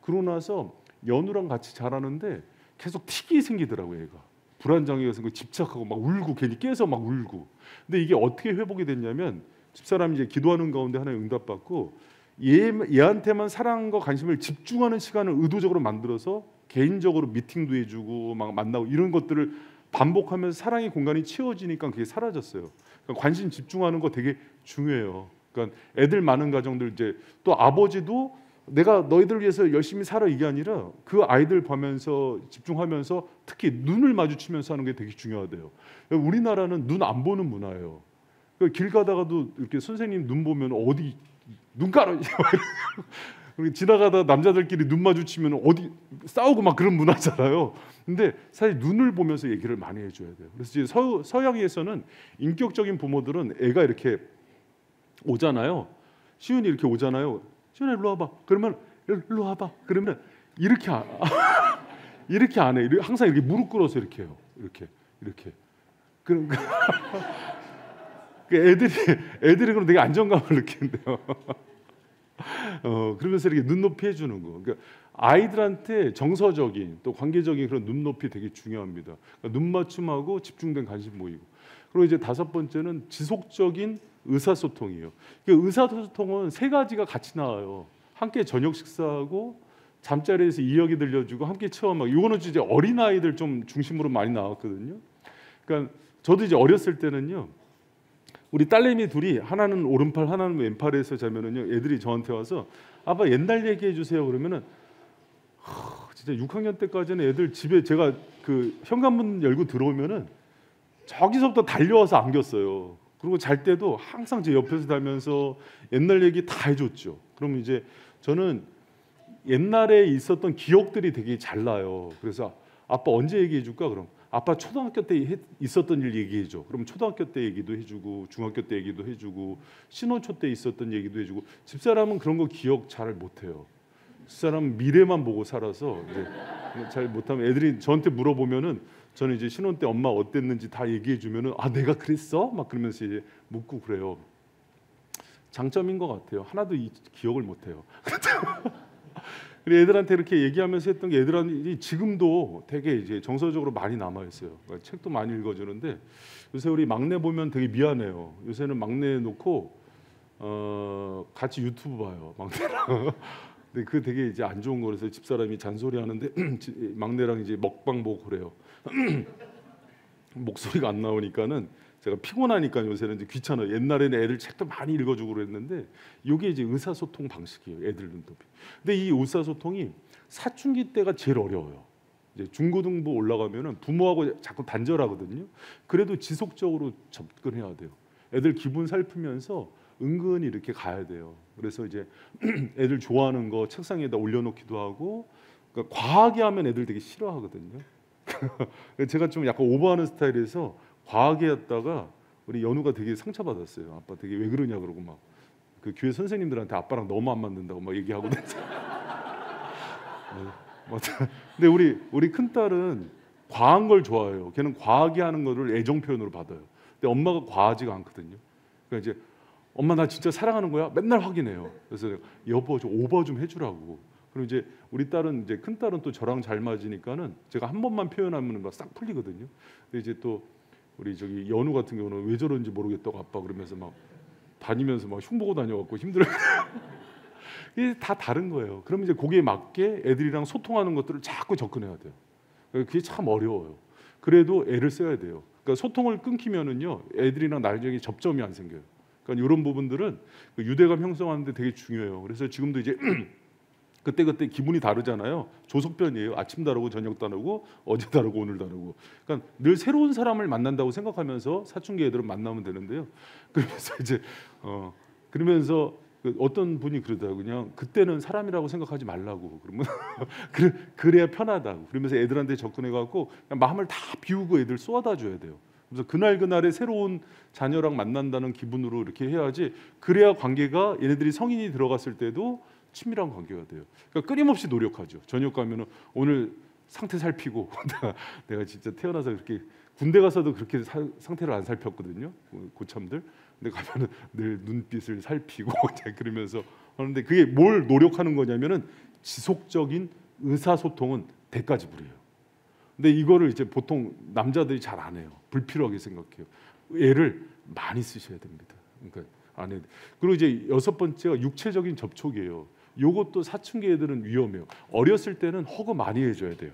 그러고 나서 연우랑 같이 자라는데 계속 틱이 생기더라고요. 얘가 불안장애가 생기고 집착하고 막 울고 괜히 깨서 막 울고. 근데 이게 어떻게 회복이 됐냐면 집사람이 이제 기도하는 가운데 하나의 응답받고 얘한테만 사랑과 관심을 집중하는 시간을 의도적으로 만들어서 개인적으로 미팅도 해주고 막 만나고 이런 것들을 반복하면서 사랑의 공간이 채워지니까 그게 사라졌어요. 그러니까 관심 집중하는 거 되게 중요해요. 그러니까 애들 많은 가정들 이제 또 아버지도 내가 너희들 위해서 열심히 살아 이게 아니라 그 아이들 보면서 집중하면서 특히 눈을 마주치면서 하는 게 되게 중요하대요. 우리나라는 눈 안 보는 문화예요. 길 가다가도 이렇게 선생님 눈 보면 어디 눈 가려 우리 지나가다 남자들끼리 눈 마주치면 어디 싸우고 막 그런 문화잖아요. 근데 사실 눈을 보면서 얘기를 많이 해줘야 돼요. 그래서 이제 서양에서는 인격적인 부모들은 애가 이렇게 오잖아요. 시윤이 이렇게 오잖아요. 시윤아 일로 와봐. 그러면 일로 와봐. 그러면 이렇게 이렇게 안 해. 항상 이렇게 무릎 꿇어서 이렇게 해요. 이렇게. 그럼 애들이 그럼 되게 안정감을 느낀대요. 그러면서 이렇게 눈높이 해주는 거. 그러니까 아이들한테 정서적인 또 관계적인 그런 눈높이 되게 중요합니다. 그러니까 눈 맞춤하고 집중된 관심 모이고. 그리고 이제 다섯 번째는 지속적인 의사소통이에요. 그러니까 의사소통은 세 가지가 같이 나와요. 함께 저녁 식사하고 잠자리에서 이야기 들려주고 함께 체험하고. 이거는 이제 어린 아이들 좀 중심으로 많이 나왔거든요. 그러니까 저도 이제 어렸을 때는요. 우리 딸내미 둘이 하나는 오른팔 하나는 왼팔에서 자면은요. 애들이 저한테 와서 아빠 옛날 얘기해 주세요. 그러면은 진짜 6학년 때까지는 애들 집에 제가 그 현관문 열고 들어오면은 저기서부터 달려와서 안겼어요. 그리고 잘 때도 항상 제 옆에서 자면서 옛날 얘기 다 해줬죠. 그럼 이제 저는 옛날에 있었던 기억들이 되게 잘 나요. 그래서 아빠 언제 얘기해 줄까? 그럼 아빠 초등학교 때 있었던 일 얘기해 줘. 그럼 초등학교 때 얘기도 해주고 중학교 때 얘기도 해주고 신혼초 때 있었던 얘기도 해주고. 집사람은 그런 거 기억 잘 못해요. 집사람은 미래만 보고 살아서 이제 잘 못하면 애들이 저한테 물어보면은 저는 이제 신혼 때 엄마 어땠는지 다 얘기해 주면은 아 내가 그랬어? 막 그러면서 이제 묻고 그래요. 장점인 것 같아요. 하나도 기억을 못해요. 애들한테 이렇게 얘기하면서 했던 게 애들한테 지금도 되게 이제 정서적으로 많이 남아 있어요. 그러니까 책도 많이 읽어주는데 요새 우리 막내 보면 되게 미안해요. 요새는 막내 놓고 같이 유튜브 봐요. 막내랑. 근데 그 되게 이제 안 좋은 거라서 집사람이 잔소리 하는데 막내랑 이제 먹방 보고 그래요. 목소리가 안 나오니까는 제가 피곤하니까 요새는 이제 귀찮아요. 옛날에는 애들 책도 많이 읽어주고 그랬는데 이게 이제 의사소통 방식이에요. 애들 눈높이. 근데 이 의사소통이 사춘기 때가 제일 어려워요. 이제 중고등부 올라가면은 부모하고 자꾸 단절하거든요. 그래도 지속적으로 접근해야 돼요. 애들 기분 살피면서 은근히 이렇게 가야 돼요. 그래서 이제 애들 좋아하는 거 책상에다 올려놓기도 하고. 그러니까 과하게 하면 애들 되게 싫어하거든요. 제가 좀 약간 오버하는 스타일에서 과하게 했다가 우리 연우가 되게 상처받았어요. 아빠 되게 왜 그러냐 그러고 막 그 교회 선생님들한테 아빠랑 너무 안 맞는다고 막 얘기하고 근데 우리 큰 딸은 과한 걸 좋아해요. 걔는 과하게 하는 거를 애정 표현으로 받아요. 근데 엄마가 과하지가 않거든요. 그러니까 이제 엄마 나 진짜 사랑하는 거야? 맨날 확인해요. 그래서 내가, 여보 좀 오버 좀 해주라고. 그리고 이제 우리 딸은 이제 큰 딸은 또 저랑 잘 맞으니까는 제가 한 번만 표현하면 막 싹 풀리거든요. 근데 이제 또 우리 저기 연우 같은 경우는 왜 저런지 모르겠다고 아빠 그러면서 막 다니면서 막 흉보고 다녀갖고 힘들어요. 이게 다 다른 거예요. 그럼 이제 거기에 맞게 애들이랑 소통하는 것들을 자꾸 접근해야 돼요. 그게 참 어려워요. 그래도 애를 써야 돼요. 그러니까 소통을 끊기면은요 애들이랑 나중에 접점이 안 생겨요. 그러니까 이런 부분들은 유대감 형성하는데 되게 중요해요. 그래서 지금도 이제 그때 기분이 다르잖아요. 조석변이에요. 아침 다르고 저녁 다르고 어제 다르고 오늘 다르고. 그러니까 늘 새로운 사람을 만난다고 생각하면서 사춘기 애들은 만나면 되는데요. 그러면서 이제 그러면서 어떤 분이 그러더라고요. 그냥 그때는 사람이라고 생각하지 말라고. 그러면 그래야 편하다고. 그러면서 애들한테 접근해 갖고 마음을 다 비우고 애들 쏘아다 줘야 돼요. 그래서 그날의 새로운 자녀랑 만난다는 기분으로 이렇게 해야지. 그래야 관계가 얘네들이 성인이 들어갔을 때도 친밀한 관계가 돼요. 그러니까 끊임없이 노력하죠. 저녁 가면은 오늘 상태 살피고 내가 진짜 태어나서 그렇게 군대 가서도 그렇게 상태를 안 살폈거든요. 고참들. 근데 가면은 늘 눈빛을 살피고 그러면서 하는데 그게 뭘 노력하는 거냐면은 지속적인 의사소통은 대가지불이에요. 근데 이거를 이제 보통 남자들이 잘 안 해요. 불필요하게 생각해요. 애를 많이 쓰셔야 됩니다. 그러니까 안 해. 그리고 이제 여섯 번째가 육체적인 접촉이에요. 요것도 사춘기 애들은 위험해요. 어렸을 때는 허그 많이 해줘야 돼요.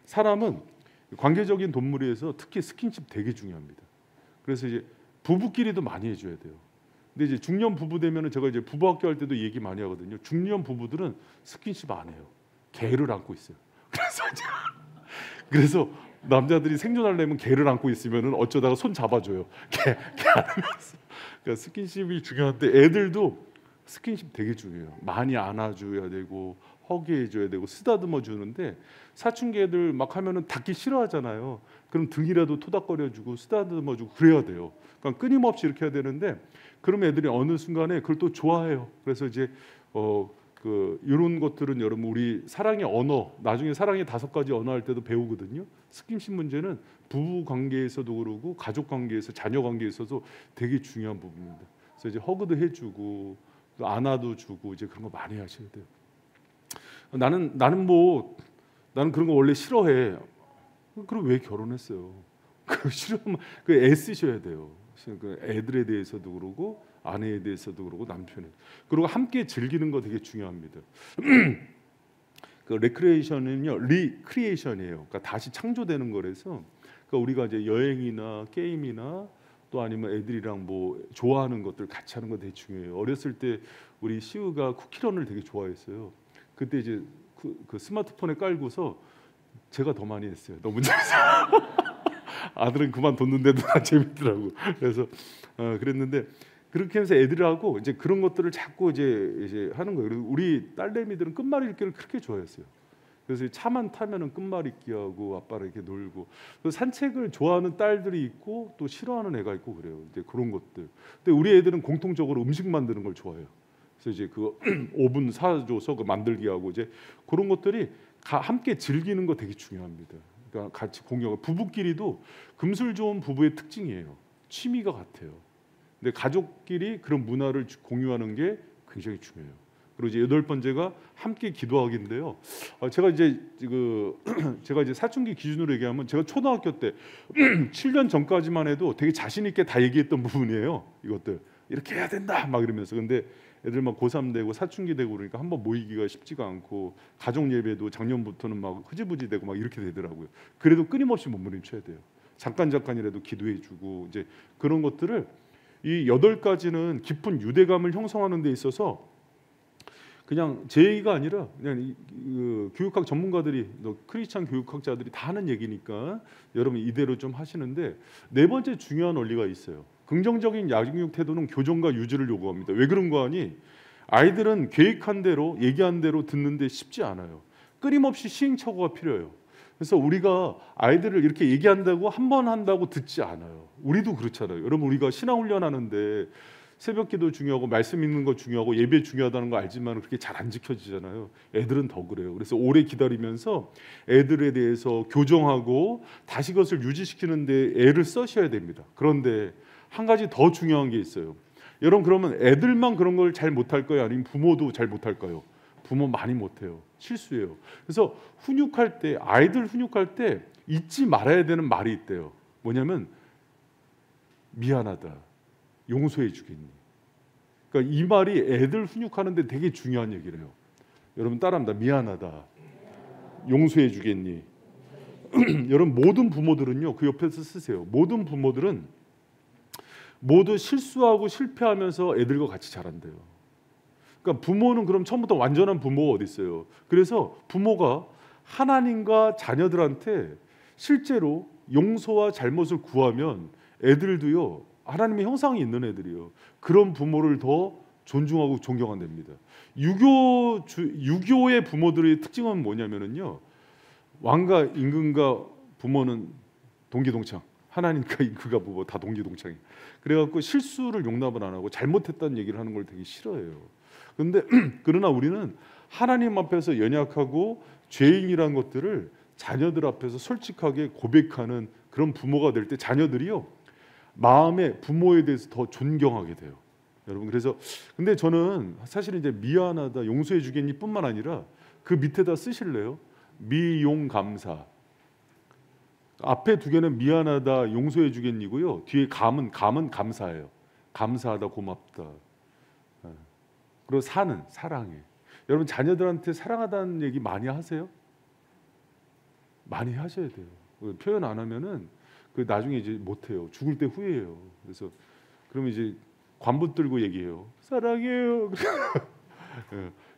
사람은 관계적인 동물에서 특히 스킨십 되게 중요합니다. 그래서 이제 부부끼리도 많이 해줘야 돼요. 근데 이제 중년 부부 되면은 제가 이제 부부학교 할 때도 얘기 많이 하거든요. 중년 부부들은 스킨십 안 해요. 개를 안고 있어요. 그래서 남자들이 생존하려면 개를 안고 있으면은 어쩌다가 손 잡아줘요. 개 안으면서. 그러니까 스킨십이 중요한데 애들도 스킨십 되게 중요해요. 많이 안아줘야 되고 허기해줘야 되고 쓰다듬어 주는데 사춘기 애들 막 하면은 닿기 싫어하잖아요. 그럼 등이라도 토닥거려주고 쓰다듬어주고 그래야 돼요. 그러니까 끊임없이 이렇게 해야 되는데 그러면 애들이 어느 순간에 그걸 또 좋아해요. 그래서 이제 이런 것들은 여러분 우리 사랑의 언어 나중에 사랑의 5가지 언어 할 때도 배우거든요. 스킨십 문제는 부부 관계에서도 그러고 가족 관계에서 자녀 관계에서도 되게 중요한 부분입니다. 그래서 이제 허그도 해주고 또 안아도 주고 이제 그런 거 많이 하셔야 돼요. 나는 그런 거 원래 싫어해. 그럼 왜 결혼했어요? 그 싫으면 그 애쓰셔야 돼요. 그 애들에 대해서도 그러고 아내에 대해서도 그러고 남편에 그리고 함께 즐기는 거 되게 중요합니다. 그 레크레이션은요 리크리에이션이에요. 그러니까 다시 창조되는 거라서 그러니까 우리가 이제 여행이나 게임이나 또 아니면 애들이랑 뭐 좋아하는 것들 같이 하는 거 되게 중요해요. 어렸을 때 우리 시우가 쿠키런을 되게 좋아했어요. 그때 이제 그 스마트폰에 깔고서 제가 더 많이 했어요. 너무 재밌어. 아들은 그만뒀는데도 다 재밌더라고. 그래서 그랬는데 그렇게 해서 애들하고 이제 그런 것들을 자꾸 이제 하는 거예요. 그리고 우리 딸내미들은 끝말잇기를 그렇게 좋아했어요. 그래서 차만 타면은 끝말잇기하고 아빠랑 이렇게 놀고 산책을 좋아하는 딸들이 있고 또 싫어하는 애가 있고 그래요. 이제 그런 것들. 근데 우리 애들은 공통적으로 음식 만드는 걸 좋아해요. 그래서 이제 그 오븐 사줘서 그 만들기 하고 이제 그런 것들이 함께 즐기는 거 되게 중요합니다. 그러니까 같이 공유하고 부부끼리도 금술 좋은 부부의 특징이에요. 취미가 같아요. 근데 가족끼리 그런 문화를 공유하는 게 굉장히 중요해요. 그리고 이제 8번째가 함께 기도하기인데요. 제가 이제 사춘기 기준으로 얘기하면 제가 초등학교 때 7년 전까지만 해도 되게 자신 있게 다 얘기했던 부분이에요. 이것들 이렇게 해야 된다 막 이러면서 근데 애들 막 고3 되고 사춘기 되고 그러니까 한번 모이기가 쉽지가 않고 가족 예배도 작년부터는 막 흐지부지 되고 막 이렇게 되더라고요. 그래도 끊임없이 몸부림쳐야 돼요. 잠깐이라도 기도해주고 이제 그런 것들을 이 8가지는 깊은 유대감을 형성하는 데 있어서 그냥 제 얘기가 아니라 그냥 교육학 전문가들이 크리스찬 교육학자들이 다 하는 얘기니까 여러분 이대로 좀 하시는데 4번째 중요한 원리가 있어요. 긍정적인 양육 태도는 교정과 유지를 요구합니다. 왜 그런 거 아니? 아이들은 계획한 대로 얘기한 대로 듣는데 쉽지 않아요. 끊임없이 시행착오가 필요해요. 그래서 우리가 아이들을 이렇게 얘기한다고 한 번 한다고 듣지 않아요. 우리도 그렇잖아요. 여러분 우리가 신앙훈련 하는데 새벽기도 중요하고 말씀 읽는 거 중요하고 예배 중요하다는 거 알지만 그렇게 잘 안 지켜지잖아요. 애들은 더 그래요. 그래서 오래 기다리면서 애들에 대해서 교정하고 다시 그것을 유지시키는 데 애를 써셔야 됩니다. 그런데 한 가지 더 중요한 게 있어요. 여러분 그러면 애들만 그런 걸 잘 못할 거예요? 아니면 부모도 잘 못할까요? 부모 많이 못해요. 실수예요. 그래서 훈육할 때 아이들 훈육할 때 잊지 말아야 되는 말이 있대요. 뭐냐면 미안하다. 용서해 주겠니? 그러니까 이 말이 애들 훈육하는데 되게 중요한 얘기래요. 여러분 따라합니다. 미안하다. 용서해 주겠니? 여러분 모든 부모들은요. 그 옆에서 쓰세요. 모든 부모들은 모두 실수하고 실패하면서 애들과 같이 자란대요. 그러니까 부모는 그럼 처음부터 완전한 부모가 어디 있어요? 그래서 부모가 하나님과 자녀들한테 실제로 용서와 잘못을 구하면 애들도요. 하나님의 형상이 있는 애들이요. 그런 부모를 더 존중하고 존경한답니다. 유교의 부모들의 특징은 뭐냐면요. 왕과 임금과 부모는 동기동창. 하나님과 임금과 부모 다 동기동창이에요. 그래갖고 실수를 용납을 안 하고 잘못했다는 얘기를 하는 걸 되게 싫어해요. 그런데 그러나 우리는 하나님 앞에서 연약하고 죄인이라는 것들을 자녀들 앞에서 솔직하게 고백하는 그런 부모가 될 때 자녀들이요. 마음에 부모에 대해서 더 존경하게 돼요. 여러분 그래서 근데 저는 사실 이제 미안하다 용서해 주겠니 뿐만 아니라 그 밑에다 쓰실래요? 미용감사. 앞에 2개는 미안하다 용서해 주겠니고요. 뒤에 감은 감사해요. 감사하다 고맙다. 그리고 사는 사랑해. 여러분 자녀들한테 사랑하다는 얘기 많이 하세요? 많이 하셔야 돼요. 표현 안 하면은 그 나중에 이제 못 해요. 죽을 때 후회해요. 그래서 그러면 이제 관부 들고 얘기해요. 사랑해요.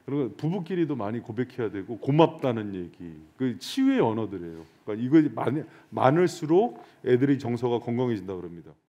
그리고 부부끼리도 많이 고백해야 되고 고맙다는 얘기. 그 치유의 언어들이에요. 그러니까 이거 많을수록 애들이 정서가 건강해진다 그럽니다.